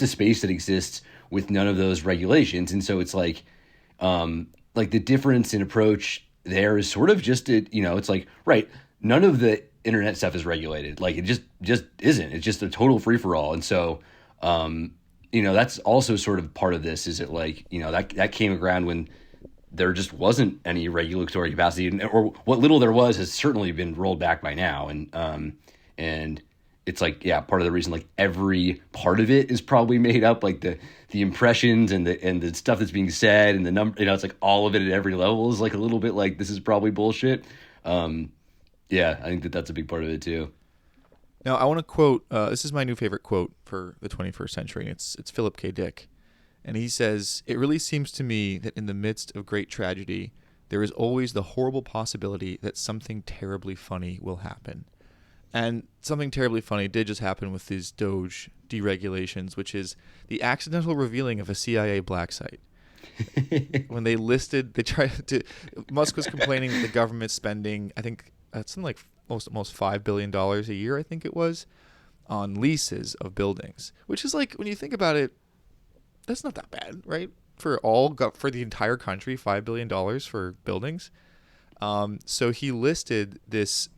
space that exists with none of those regulations. And so it's like the difference in approach there is sort of just it's like, right, none of the internet stuff is regulated. Like, it just isn't. It's just a total free for all. And so that's also sort of part of this, is it like, that came around when there just wasn't any regulatory capacity, or what little there was has certainly been rolled back by now. And it's like, yeah, part of the reason, like, every part of it is probably made up, like the impressions and the stuff that's being said and the number, it's like all of it at every level is like a little bit like, this is probably bullshit. Yeah, I think that's a big part of it too. Now, I want to quote, this is my new favorite quote for the 21st century. It's Philip K. Dick. And he says, "It really seems to me that in the midst of great tragedy, there is always the horrible possibility that something terribly funny will happen." And something terribly funny did just happen with these Doge deregulations, which is the accidental revealing of a CIA black site. When Musk was complaining that the government's spending, I think something like almost $5 billion a year, I think it was, on leases of buildings, which is like, when you think about it, that's not that bad, right? For the entire country, $5 billion for buildings. So he listed this,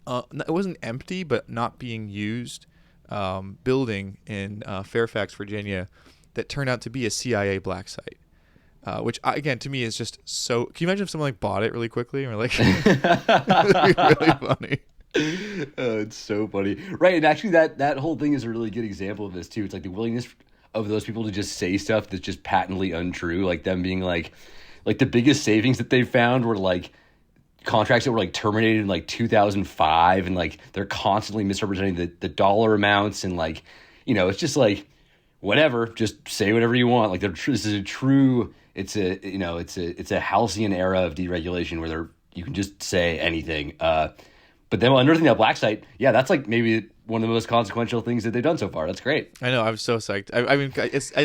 it wasn't empty, but not being used building in Fairfax, Virginia, that turned out to be a CIA black site. Which, again, to me is just so... Can you imagine if someone like bought it really quickly and we're like... That'd be really funny. Oh, it's so funny. Right, and actually that whole thing is a really good example of this, too. It's like the willingness of those people to just say stuff that's just patently untrue. Like them being like the biggest savings that they found were like contracts that were like terminated in like 2005, and like they're constantly misrepresenting the dollar amounts, and like, it's just like, whatever, just say whatever you want. Like, this is a true... It's a halcyon era of deregulation where you can just say anything. But then another thing, that black site, yeah, that's like maybe one of the most consequential things that they've done so far. That's great. I know, I'm so psyched. I mean,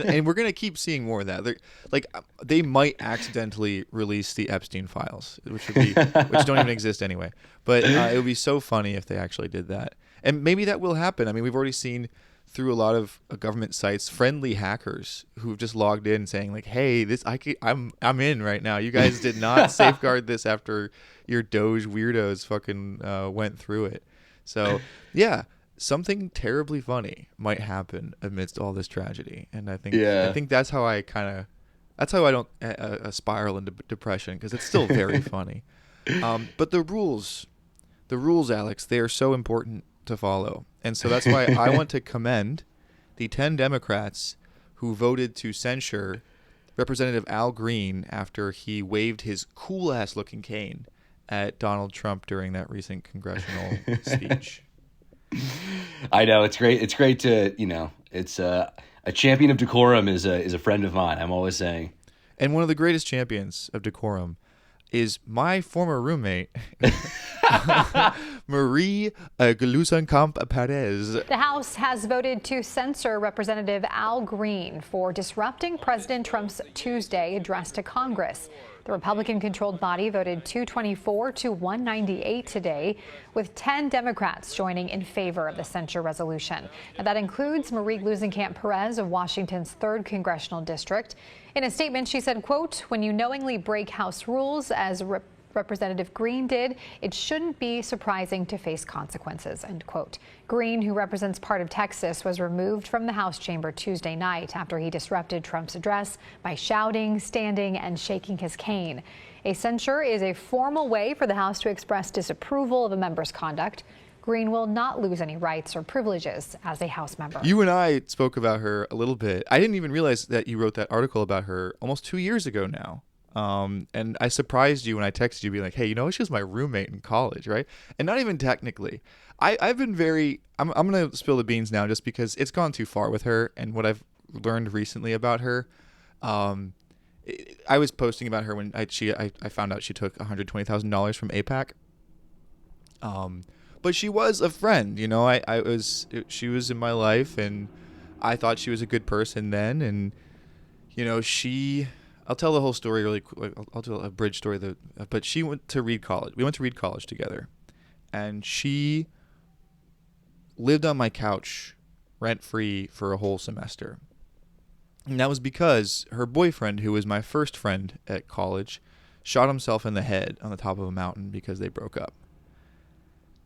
and we're gonna keep seeing more of that. They might accidentally release the Epstein files, which don't even exist anyway. But it would be so funny if they actually did that, and maybe that will happen. I mean, we've already seen through a lot of government sites, friendly hackers who've just logged in saying like, "Hey, I'm in right now. You guys did not safeguard this after your Doge weirdos fucking went through it." So yeah, something terribly funny might happen amidst all this tragedy, and I think that's how I don't spiral into depression, because it's still very funny. But the rules, Alex, they are so important to follow. And so that's why I want to commend the 10 Democrats who voted to censure Representative Al Green after he waved his cool-ass looking cane at Donald Trump during that recent congressional speech. I know, it's great. It's great to, it's a champion of decorum is a friend of mine, I'm always saying. And one of the greatest champions of decorum is my former roommate, Marie Gluesenkamp Perez. The House has voted to censor Representative Al Green for disrupting President Trump's Tuesday address to Congress. The Republican-controlled body voted 224 to 198 today, with 10 Democrats joining in favor of the censure resolution. Now, that includes Marie Gluesenkamp Perez of Washington's 3rd Congressional District. In a statement, she said, quote, "When you knowingly break House rules as Representative Green did, it shouldn't be surprising to face consequences, end quote. Green, who represents part of Texas, was removed from the House chamber Tuesday night after he disrupted Trump's address by shouting, standing, and shaking his cane. A censure is a formal way for the House to express disapproval of a member's conduct. Green will not lose any rights or privileges as a House member. You and I spoke about her a little bit. I didn't even realize that you wrote that article about her almost 2 years ago now. And I surprised you when I texted you, being like, hey, you know, she was my roommate in college, right? And not even technically. I've been I'm going to spill the beans now just because it's gone too far with her. And what I've learned recently about her, I was posting about her when I found out she took $120,000 from AIPAC. But she was a friend, you know. She was in my life, and I thought she was a good person then. And you know, I'll tell the whole story really quick. I'll tell a bridge story. But she went to Reed College. We went to Reed College together, and she lived on my couch rent free for a whole semester. And that was because her boyfriend, who was my first friend at college, shot himself in the head on the top of a mountain because they broke up.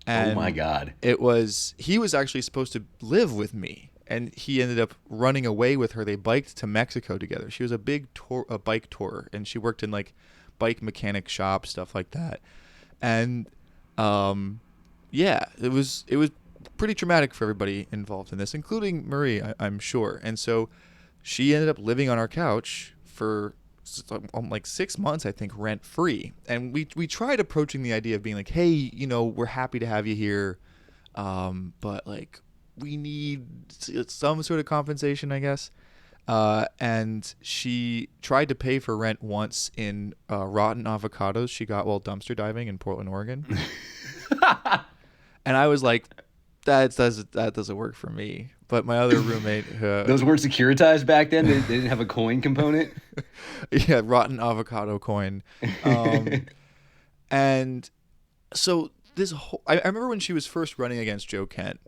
And oh my God. He was actually supposed to live with me, and he ended up running away with her. They biked to Mexico together. She was a bike tourer, and she worked in like bike mechanic shops, stuff like that. And it was pretty traumatic for everybody involved in this, including Marie, I'm sure. And so she ended up living on our couch for like 6 months, I think, rent free. And we tried approaching the idea of being like, hey, you know, we're happy to have you here, but like we need some sort of compensation, I guess. And she tried to pay for rent once in rotten avocados she got while dumpster diving in Portland, Oregon. And I was like, that doesn't work for me. But my other roommate... Those weren't securitized back then? They didn't have a coin component? Yeah, rotten avocado coin. And so this whole... I remember when she was first running against Joe Kent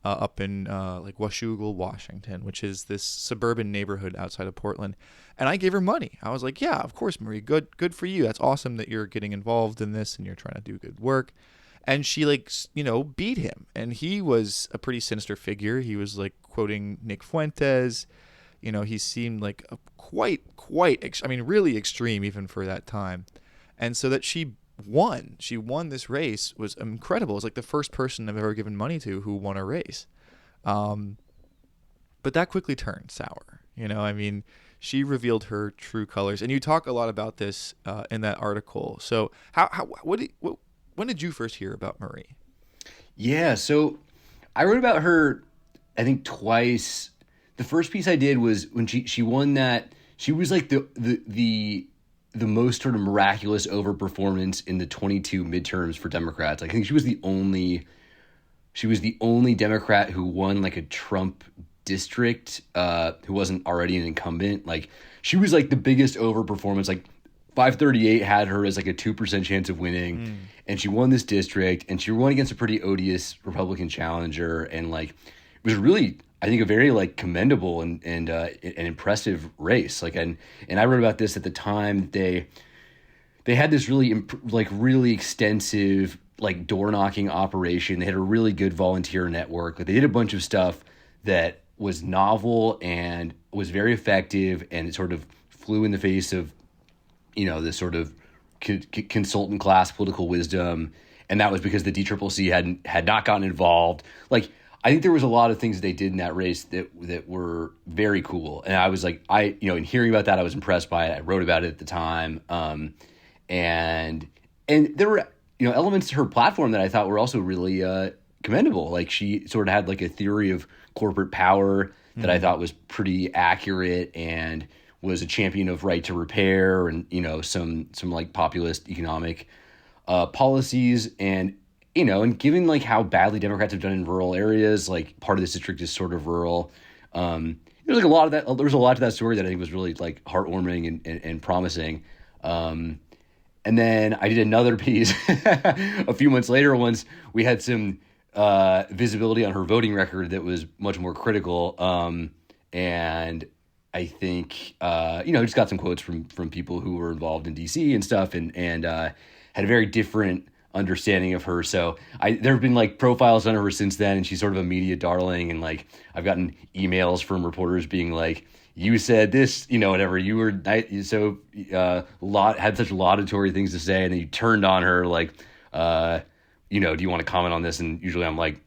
up in like Washougal, Washington, which is this suburban neighborhood outside of Portland. And I gave her money. I was like, yeah, of course, Marie. Good for you. That's awesome that you're getting involved in this and you're trying to do good work. And she, like, you know, beat him. And he was a pretty sinister figure. He was, like, quoting Nick Fuentes. You know, he seemed like a quite, really extreme even for that time. And so that she won this race was incredible. It was like the first person I've ever given money to who won a race. But that quickly turned sour. You know, I mean, she revealed her true colors. And you talk a lot about this in that article. So when did you first hear about Marie? Yeah, so I wrote about her, I think, twice. The first piece I did was when she won that. She was like the most sort of miraculous overperformance in the 22 midterms for Democrats. Like, I think she was the only Democrat who won like a Trump district who wasn't already an incumbent. Like, she was like the biggest overperformance. Like, 538 had her as like a 2% chance of winning, and she won this district, and she won against a pretty odious Republican challenger, and like it was really, I think, a very like commendable and an impressive race. Like, and I wrote about this at the time. They had this really extensive like door knocking operation. They had a really good volunteer network. Like, they did a bunch of stuff that was novel and was very effective, and it sort of flew in the face of, you know, this sort of consultant class political wisdom, and that was because the DCCC had not gotten involved. Like, I think there was a lot of things that they did in that race that were very cool, and I was like, in hearing about that, I was impressed by it. I wrote about it at the time, and there were, you know, elements to her platform that I thought were also really commendable. Like, she sort of had like a theory of corporate power that I thought was pretty accurate, and was a champion of right to repair and, you know, some like populist economic policies. And, you know, and given like how badly Democrats have done in rural areas, like part of this district is sort of rural. There's like a lot of that. There was a lot to that story that I think was really like heartwarming and promising. And then I did another piece a few months later once we had some visibility on her voting record that was much more critical. And I think, just got some quotes from people who were involved in DC and stuff. And had a very different understanding of her. So there have been like profiles on her since then, and she's sort of a media darling. And like I've gotten emails from reporters being like, "You said this, whatever. You were had such laudatory things to say, and then you turned on her. Like, do you want to comment on this?" And usually I'm like,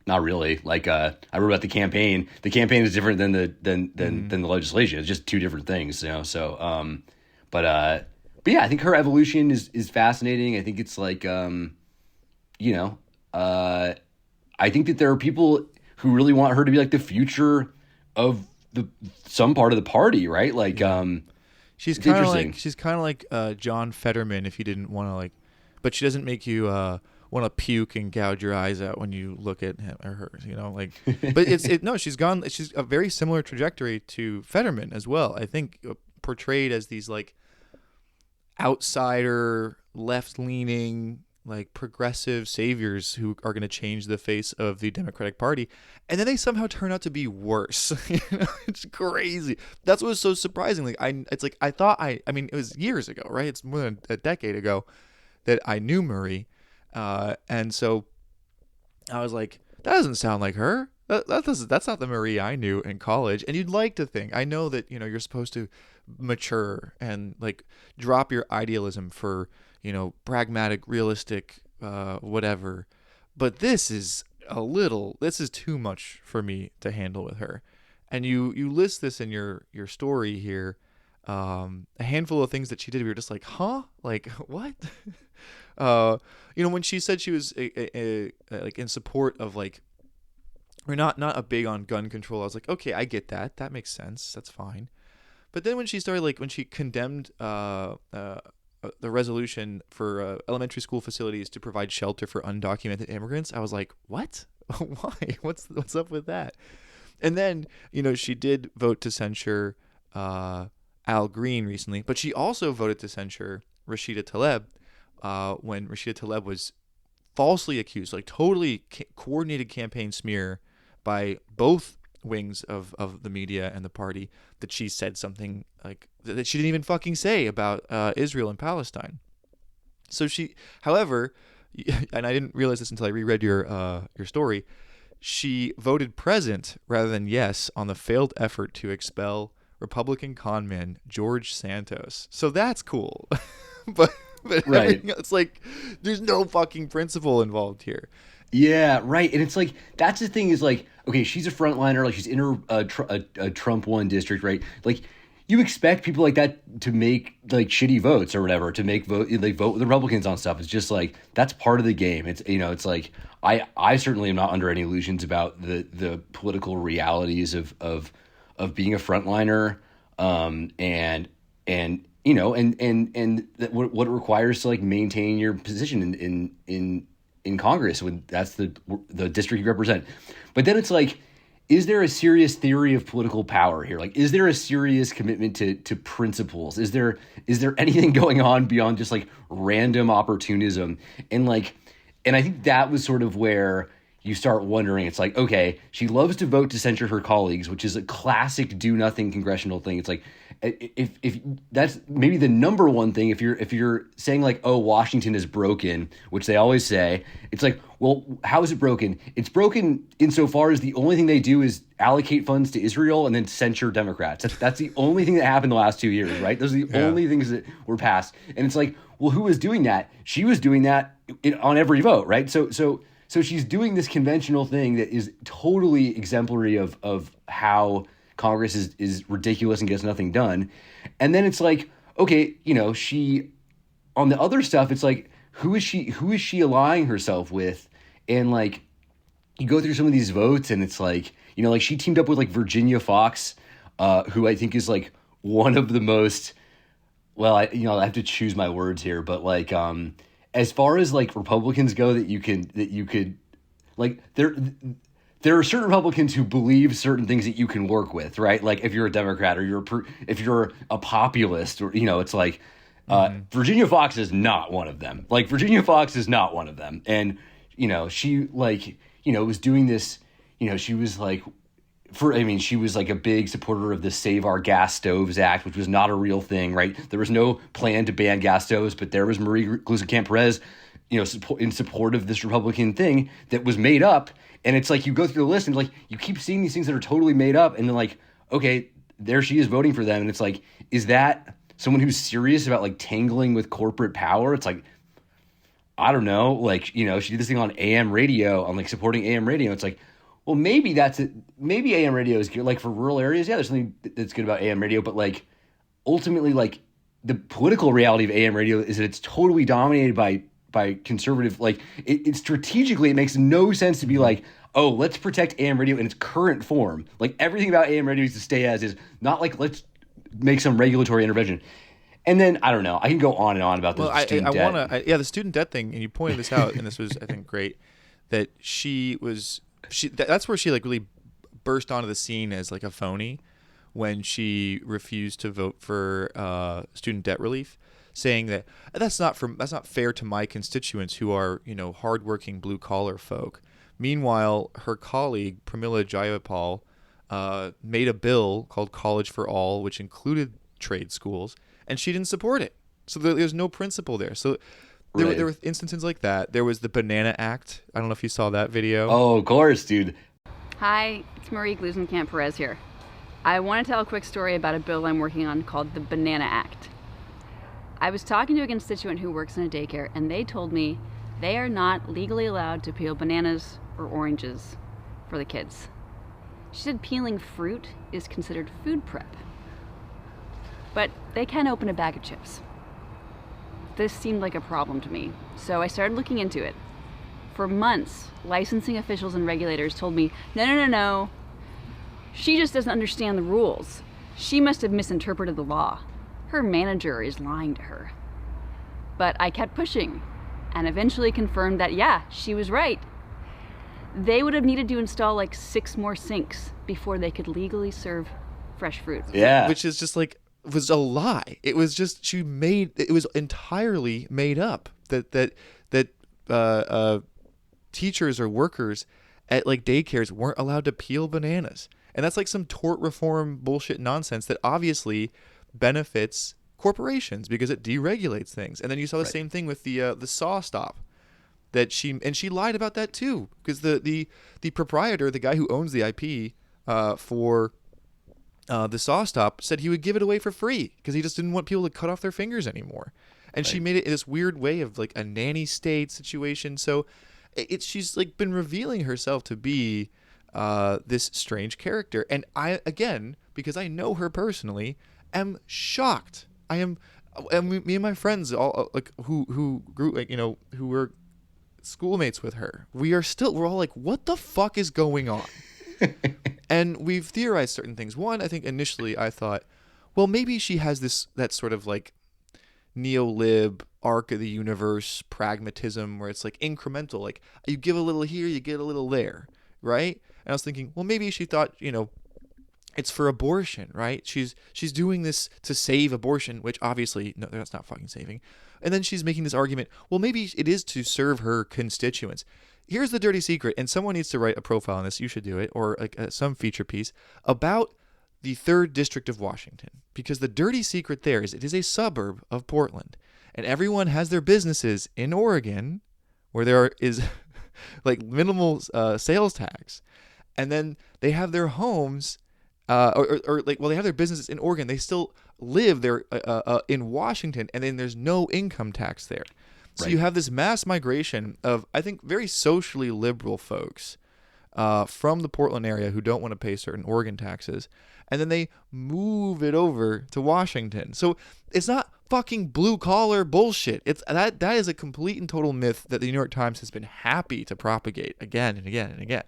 not really. Like, I wrote about the campaign. The campaign is different than the legislation. It's just two different things, So, but yeah, I think her evolution is fascinating. I think it's like, I think that there are people who really want her to be like the future of some part of the party, right? Like, she's kind of like John Fetterman if you didn't want to like, but she doesn't make you want to puke and gouge your eyes out when you look at him or her, but she's a very similar trajectory to Fetterman as well. I think portrayed as these like outsider, left-leaning, like progressive saviors who are going to change the face of the Democratic Party, and then they somehow turn out to be worse. It's crazy. That's what was so surprising. Like it was years ago, right? It's more than a decade ago that I knew Marie. And so I was like, that doesn't sound like her. That's not the Marie I knew in college. And you'd like to think, I know that, you're supposed to mature and like drop your idealism for, pragmatic, realistic, whatever. But this is too much for me to handle with her. And you list this in your story here. A handful of things that she did, we were just like, huh? Like, what? When she said she was like in support of like, or not a big on gun control, I was like, okay, I get that. That makes sense. That's fine. But then when she started, like, when she condemned the resolution for elementary school facilities to provide shelter for undocumented immigrants, I was like, what? Why? What's up with that? And then, she did vote to censure Al Green recently, but she also voted to censure Rashida Tlaib when Rashida Tlaib was falsely accused, like totally coordinated campaign smear by both wings of the media and the party, that she said something like that she didn't even fucking say about Israel and Palestine. So however, and I didn't realize this until I reread your story, she voted present rather than yes on the failed effort to expel Republican conman George Santos. So that's cool. but right. It's like there's no fucking principle involved here. Yeah, right. And it's like, that's the thing is like, okay, she's a frontliner, like she's in a Trump won district, right? Like you expect people like that to make like shitty votes or whatever, to vote with the Republicans on stuff. It's just like, that's part of the game. It's, it's like, I certainly am not under any illusions about the political realities of being a frontliner, and what it requires to like maintain your position in Congress when that's the district you represent. But then it's like, is there a serious theory of political power here? Like, is there a serious commitment to principles? Is there anything going on beyond just like random opportunism? And I think that was sort of where you start wondering. It's like, okay, she loves to vote to censure her colleagues, which is a classic do nothing congressional thing. It's like, if that's maybe the number one thing, if you're saying like, oh, Washington is broken, which they always say, it's like, well, how is it broken? It's broken insofar as the only thing they do is allocate funds to Israel and then censure Democrats. That's the only thing that happened the last 2 years, right? Those are the only things that were passed. And it's like, well, who was doing that? She was doing that on every vote, right? So she's doing this conventional thing that is totally exemplary of how Congress is ridiculous and gets nothing done. And then it's like, okay, she, on the other stuff, it's like, who is she allying herself with? And like, you go through some of these votes and it's like, like she teamed up with like Virginia Fox, who I think is like one of the most, well, I have to choose my words here, but like, as far as like Republicans go, that you could like, there are certain Republicans who believe certain things that you can work with, right? Like if you're a Democrat or if you're a populist, or it's like Virginia Fox is not one of them. Like Virginia Fox is not one of them, and she like was doing this. She was like she was like a big supporter of the Save Our Gas Stoves Act, which was not a real thing, right? There was no plan to ban gas stoves, but there was Marie Gluesenkamp Perez, in support of this Republican thing that was made up. And it's like you go through the list and like you keep seeing these things that are totally made up, and then like, okay, there she is voting for them, and it's like, is that someone who's serious about like tangling with corporate power? It's like, I don't know, like, she did this thing on AM radio, on like supporting AM radio. It's like, well, maybe that's it. Maybe AM radio is good, like for rural areas. Yeah, there's something that's good about AM radio, but like ultimately, like the political reality of AM radio is that it's totally dominated by conservative. Like it strategically, it makes no sense to be like, oh, let's protect AM radio in its current form. Like everything about AM radio needs to stay as is, not like let's make some regulatory intervention. And then I don't know. I can go on and on about this. Well, student debt. the student debt thing, and you pointed this out, and this was, I think, great. That that's where she like really burst onto the scene as like a phony when she refused to vote for student debt relief, saying that that's not fair to my constituents who are hardworking blue collar folk. Meanwhile, her colleague Pramila Jayapal made a bill called College for All, which included trade schools, and she didn't support it. So there's no principle there. So there were instances like that. There was the Banana Act. I don't know if you saw that video. Oh, of course, dude. Hi, it's Marie Gluesenkamp Perez here. I want to tell a quick story about a bill I'm working on called the Banana Act. I was talking to a constituent who works in a daycare, and they told me they are not legally allowed to peel bananas or oranges for the kids. She said peeling fruit is considered food prep. But they can open a bag of chips. This seemed like a problem to me, so I started looking into it. For months, licensing officials and regulators told me, no. She just doesn't understand the rules. She must have misinterpreted the law. Her manager is lying to her. But I kept pushing, and eventually confirmed that, yeah, she was right. They would have needed to install like 6 more sinks before they could legally serve fresh fruit. Yeah. Which is just like, was a lie. It was just, it was entirely made up that teachers or workers at like daycares weren't allowed to peel bananas. And that's like some tort reform bullshit nonsense that obviously benefits corporations because it deregulates things. And then you saw the same thing with the saw stop that she lied about that too, because the proprietor, the guy who owns the IP for the saw stop, said he would give it away for free because he just didn't want people to cut off their fingers anymore. And she made it in this weird way of like a nanny state situation. So she's like been revealing herself to be this strange character. And I, again, because I know her personally, am shocked. And me and my friends all like who grew, like, who were schoolmates with her, we're all like, what the fuck is going on? And we've theorized certain things. One, I think initially I thought, well, maybe she has that sort of like neo-lib arc of the universe pragmatism where it's like incremental, like you give a little here, you get a little there, right? And I was thinking, well, maybe she thought, it's for abortion, right? She's doing this to save abortion, which obviously, no, that's not fucking saving. And then she's making this argument, well, maybe it is to serve her constituents. Here's the dirty secret, and someone needs to write a profile on this. You should do it, or like some feature piece about the 3rd District of Washington, because the dirty secret there is it is a suburb of Portland, and everyone has their businesses in Oregon, where there is like minimal sales tax, and then they have their homes, they have their businesses in Oregon. They still live there in Washington, and then there's no income tax there. So you have this mass migration of, I think, very socially liberal folks from the Portland area who don't want to pay certain Oregon taxes, and then they move it over to Washington. So it's not fucking blue collar bullshit. It's that is a complete and total myth that the New York Times has been happy to propagate again and again and again.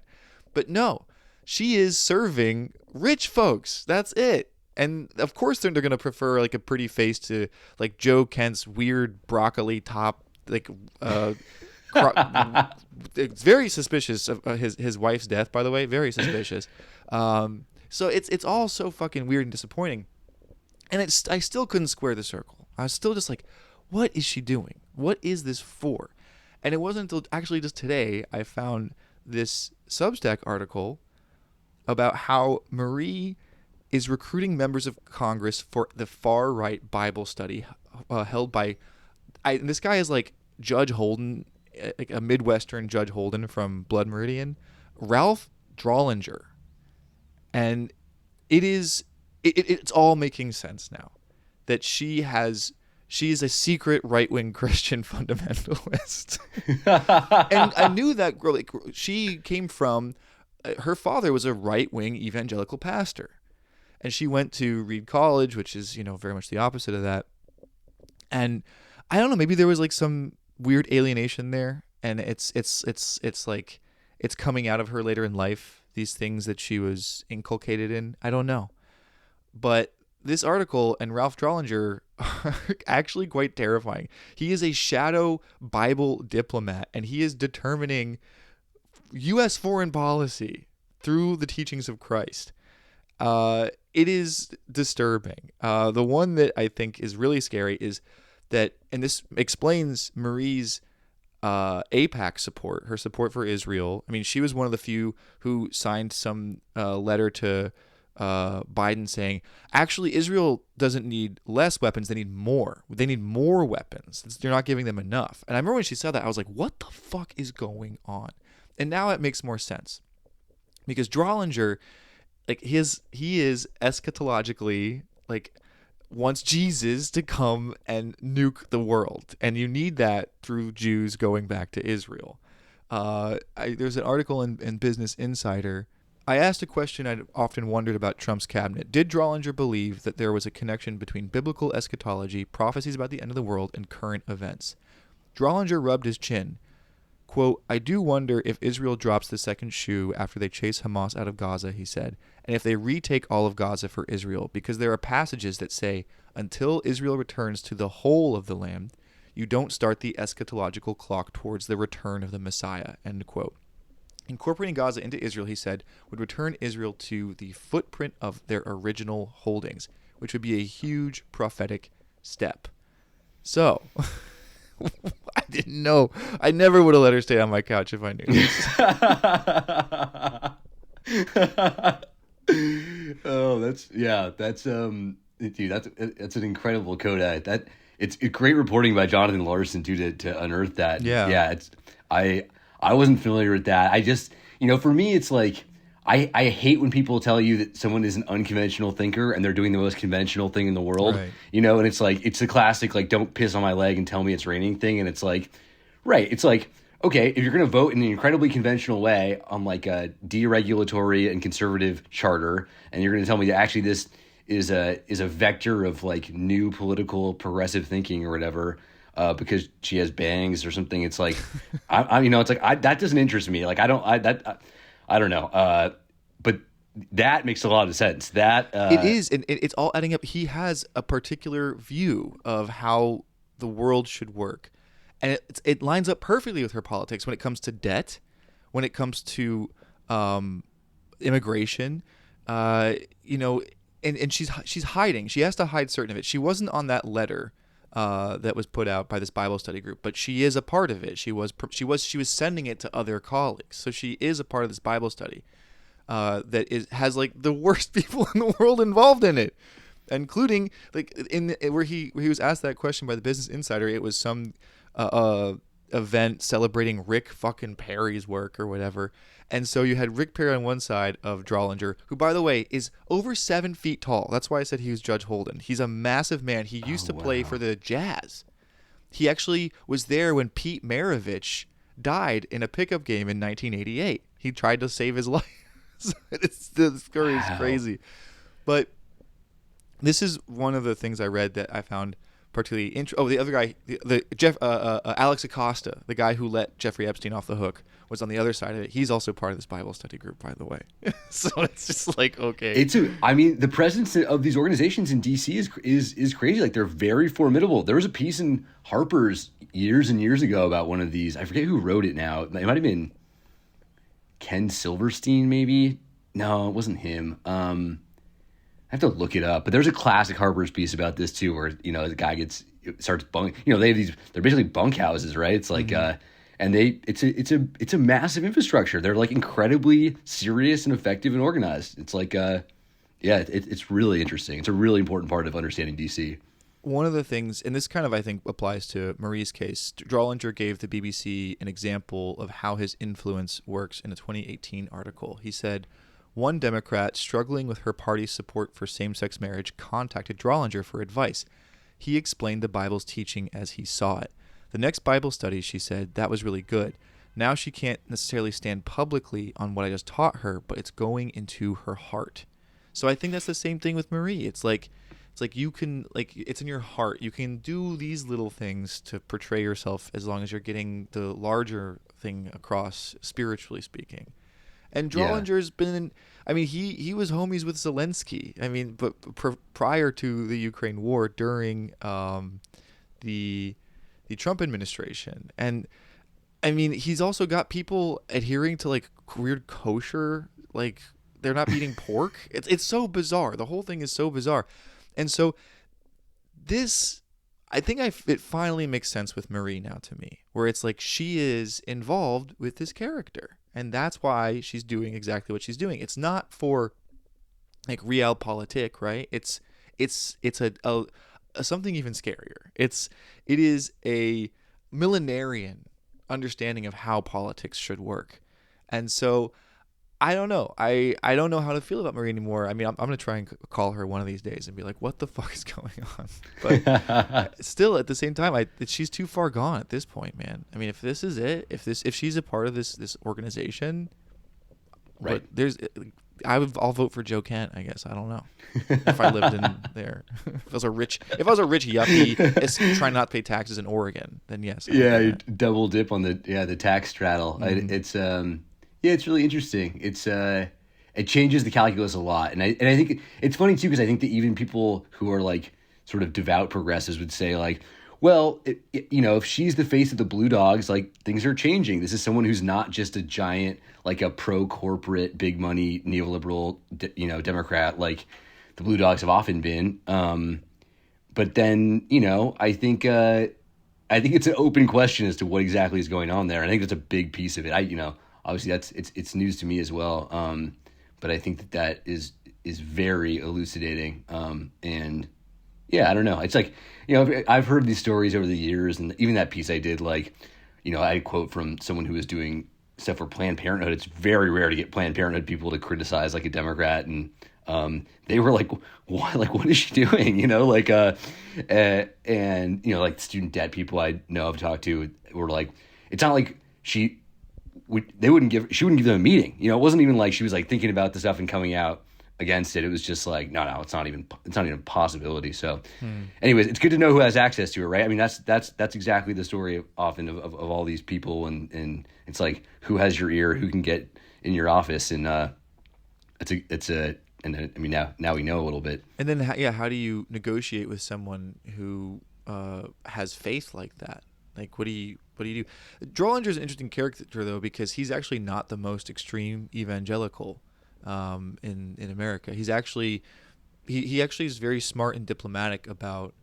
But no, she is serving rich folks. That's it. And of course they're going to prefer like a pretty face to like Joe Kent's weird broccoli top. Like, it's very suspicious of his wife's death, by the way. Very suspicious. So it's all so fucking weird and disappointing. And I still couldn't square the circle. I was still just like, what is she doing? What is this for? And it wasn't until actually just today I found this Substack article about how Marie is recruiting members of Congress for the far-right Bible study held by this guy is like Judge Holden, like a Midwestern Judge Holden from Blood Meridian, Ralph Drollinger. And it's all making sense now that she is a secret right-wing Christian fundamentalist. And I knew that girl, like, she came from, her father was a right-wing evangelical pastor. And she went to Reed College, which is, very much the opposite of that. And I don't know, maybe there was like some weird alienation there, and it's like it's coming out of her later in life, these things that she was inculcated in. I don't know. But this article and Ralph Drollinger are actually quite terrifying. He is a shadow Bible diplomat, and he is determining U.S. foreign policy through the teachings of Christ. It is disturbing. The one that I think is really scary is that, and this explains Marie's AIPAC support, her support for Israel. I mean, she was one of the few who signed some letter to Biden saying, actually, Israel doesn't need less weapons. They need more. They need more weapons. They're not giving them enough. And I remember when she said that, I was like, what the fuck is going on? And now it makes more sense. Because Drollinger, like, he is eschatologically, like, wants Jesus to come and nuke the world. And you need that through Jews going back to Israel. There's an article in Business Insider. I asked a question I'd often wondered about Trump's cabinet. Did Drollinger believe that there was a connection between biblical eschatology, prophecies about the end of the world, and current events? Drollinger rubbed his chin. Quote, I do wonder if Israel drops the second shoe after they chase Hamas out of Gaza, he said, and if they retake all of Gaza for Israel, because there are passages that say, until Israel returns to the whole of the land, you don't start the eschatological clock towards the return of the Messiah, end quote. Incorporating Gaza into Israel, he said, would return Israel to the footprint of their original holdings, which would be a huge prophetic step. So, I didn't know. I never would have let her stay on my couch if I knew this. Oh, that's dude, that's an incredible coda. It's great reporting by Jonathan Larson too to unearth that. Yeah. I wasn't familiar with that. I just, for me, it's like, I hate when people tell you that someone is an unconventional thinker and they're doing the most conventional thing in the world, right. And it's like, it's the classic, like, don't piss on my leg and tell me it's raining thing. And it's like, right. It's like, okay, if you're going to vote in an incredibly conventional way on like a deregulatory and conservative charter, and you're going to tell me that actually this is a vector of like new political progressive thinking or whatever, because she has bangs or something. It's like, it's like, that doesn't interest me. Like, I don't know. But that makes a lot of sense. That it is, and it's all adding up. He has a particular view of how the world should work, and it lines up perfectly with her politics when it comes to debt, when it comes to immigration, and she's hiding. She has to hide certain of it. She wasn't on that letter that was put out by this Bible study group, but she is a part of it. She was sending it to other colleagues, so she is a part of this Bible study that has like the worst people in the world involved in it, including like where he was asked that question by the Business Insider. It was some event celebrating Rick fucking Perry's work or whatever. And so you had Rick Perry on one side of Drollinger, who, by the way, is over 7 feet tall. That's why I said he was Judge Holden. He's a massive man. He used to play for the Jazz. He actually was there when Pete Maravich died in a pickup game in 1988. He tried to save his life. The story is crazy. But this is one of the things I read that I found particularly interesting. Oh, the other guy, Alex Acosta, the guy who let Jeffrey Epstein off the hook, was on the other side of it. He's also part of this Bible study group, by the way. So it's just like, okay. The presence of these organizations in D.C. is crazy. Like, they're very formidable. There was a piece in Harper's years and years ago about one of these. I forget who wrote it now. It might have been Ken Silverstein, maybe. No, it wasn't him. I have to look it up. But there's a classic Harper's piece about this too, where the guy starts bunk. They have these. They're basically bunk houses, right? It's like. and it's a massive infrastructure. They're like incredibly serious and effective and organized. It's like it's really interesting. It's a really important part of understanding DC. One of the things, and this kind of I think applies to Marie's case, Drollinger gave the BBC an example of how his influence works in a 2018 article. He said, one Democrat struggling with her party's support for same-sex marriage contacted Drollinger for advice. He explained the Bible's teaching as he saw it. The next Bible study, she said, that was really good. Now she can't necessarily stand publicly on what I just taught her, but it's going into her heart. So I think that's the same thing with Marie. It's like you can, like, it's in your heart. You can do these little things to portray yourself as long as you're getting the larger thing across, spiritually speaking. And Drollinger's been, I mean, he was homies with Zelensky. I mean, but prior to the Ukraine war, during the Trump administration. And I mean, he's also got people adhering to like weird kosher, like they're not eating pork. It's so bizarre. The whole thing is so bizarre. And so this, I think it finally makes sense with Marie now to me, where it's like she is involved with this character. And that's why she's doing exactly what she's doing. It's not for like realpolitik, right? It's a something even scarier. It is a millenarian understanding of how politics should work. And so I don't know. I don't know how to feel about Marie anymore. I mean, I'm going to try and call her one of these days and be like, what the fuck is going on? But still, at the same time, she's too far gone at this point, man. I mean, if this is it, if she's a part of this organization, right? I'll vote for Joe Kent, I guess. I don't know. If I lived in there. If I was a rich yuppie trying not to pay taxes in Oregon, then yes. Yeah, you double dip on the tax straddle. Mm-hmm. It's really interesting. It changes the calculus a lot, and I think it's funny too, because I think that even people who are like sort of devout progressives would say like, well, if she's the face of the Blue Dogs, like things are changing. This is someone who's not just a giant, like a pro-corporate, big money neoliberal, Democrat like the Blue Dogs have often been. But then I think it's an open question as to what exactly is going on there. I think that's a big piece of it. Obviously it's news to me as well. But I think that is very elucidating. And yeah, I don't know. It's like, I've heard these stories over the years, and even that piece I did, like, I quote from someone who was doing stuff for Planned Parenthood. It's very rare to get Planned Parenthood people to criticize like a Democrat. And they were like, what is she doing? Like student debt people I know I've talked to were like, it's not like she wouldn't give them a meeting. It wasn't even like she was like thinking about the stuff and coming out against it. It was just like, no, it's not even a possibility. So anyways, it's good to know who has access to it, right? I mean, that's exactly the story often of all these people. And it's like, who has your ear, who can get in your office. And now we know a little bit. And then, how do you negotiate with someone who has faith like that? Like, what do you do? Drollinger's an interesting character, though, because he's actually not the most extreme evangelical in America. He's actually he actually is very smart and diplomatic about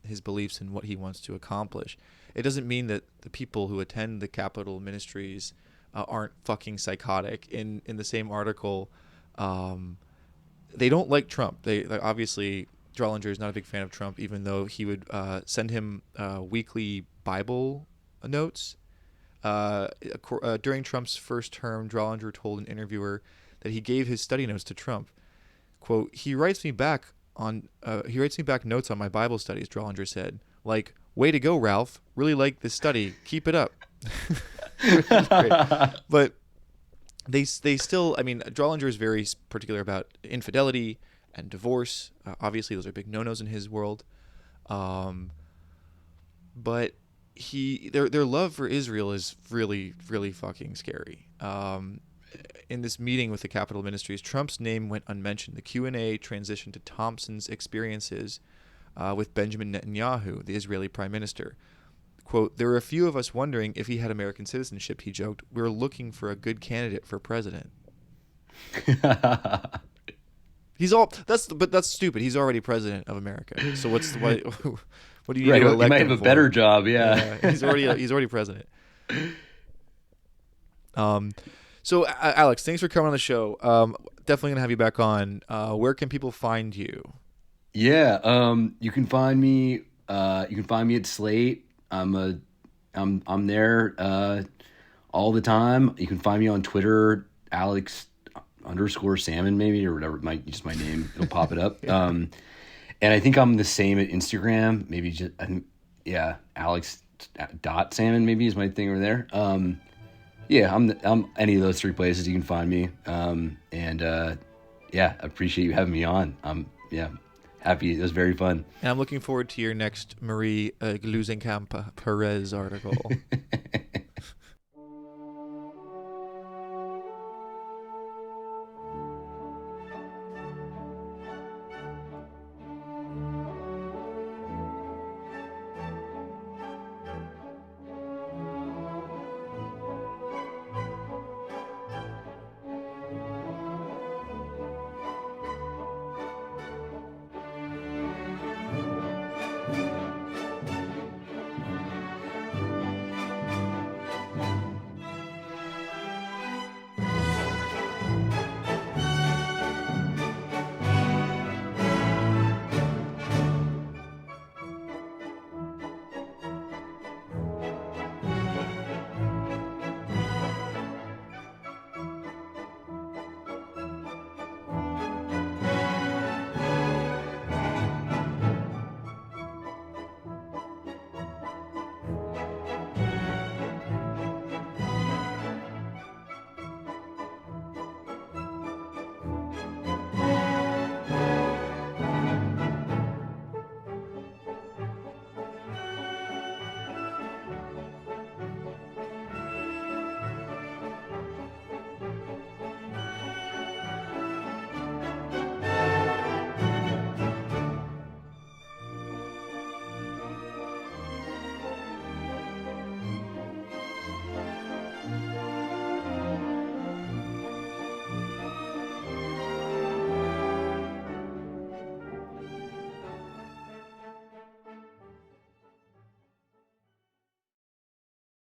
his beliefs and what he wants to accomplish. It doesn't mean that the people who attend the Capitol ministries aren't fucking psychotic. In the same article, they don't like Trump. Obviously, Drollinger is not a big fan of Trump, even though he would send him weekly Bible notes. During Trump's first term, Drollinger told an interviewer that he gave his study notes to Trump. Quote, he writes me back notes on my Bible studies, Drollinger said. Like, way to go, Ralph. Really like this study. Keep it up. Great. But they still, I mean, Drollinger is very particular about infidelity and divorce. Obviously, those are big no-nos in his world. But their love for Israel is really, really fucking scary. In this meeting with the Capitol Ministries, Trump's name went unmentioned. The Q&A transitioned to Thompson's experiences with Benjamin Netanyahu, the Israeli prime minister. Quote, there were a few of us wondering if he had American citizenship, he joked. We were looking for a good candidate for president. That's stupid. He's already president of America. So what do you need to elect him he might have a for? better job, yeah. He's already president. So, Alex, thanks for coming on the show. Definitely gonna have you back on. Where can people find you? Yeah, you can find me. You can find me at Slate. I'm there all the time. You can find me on Twitter, Alex_Sammon maybe, or whatever. Just my name. It'll pop it up. And I think I'm the same at Instagram. Maybe just Alex.Sammon maybe is my thing over there. Yeah, I'm any of those three places you can find me. I appreciate you having me on. Happy. It was very fun. And I'm looking forward to your next Marie Gluesenkamp Perez article.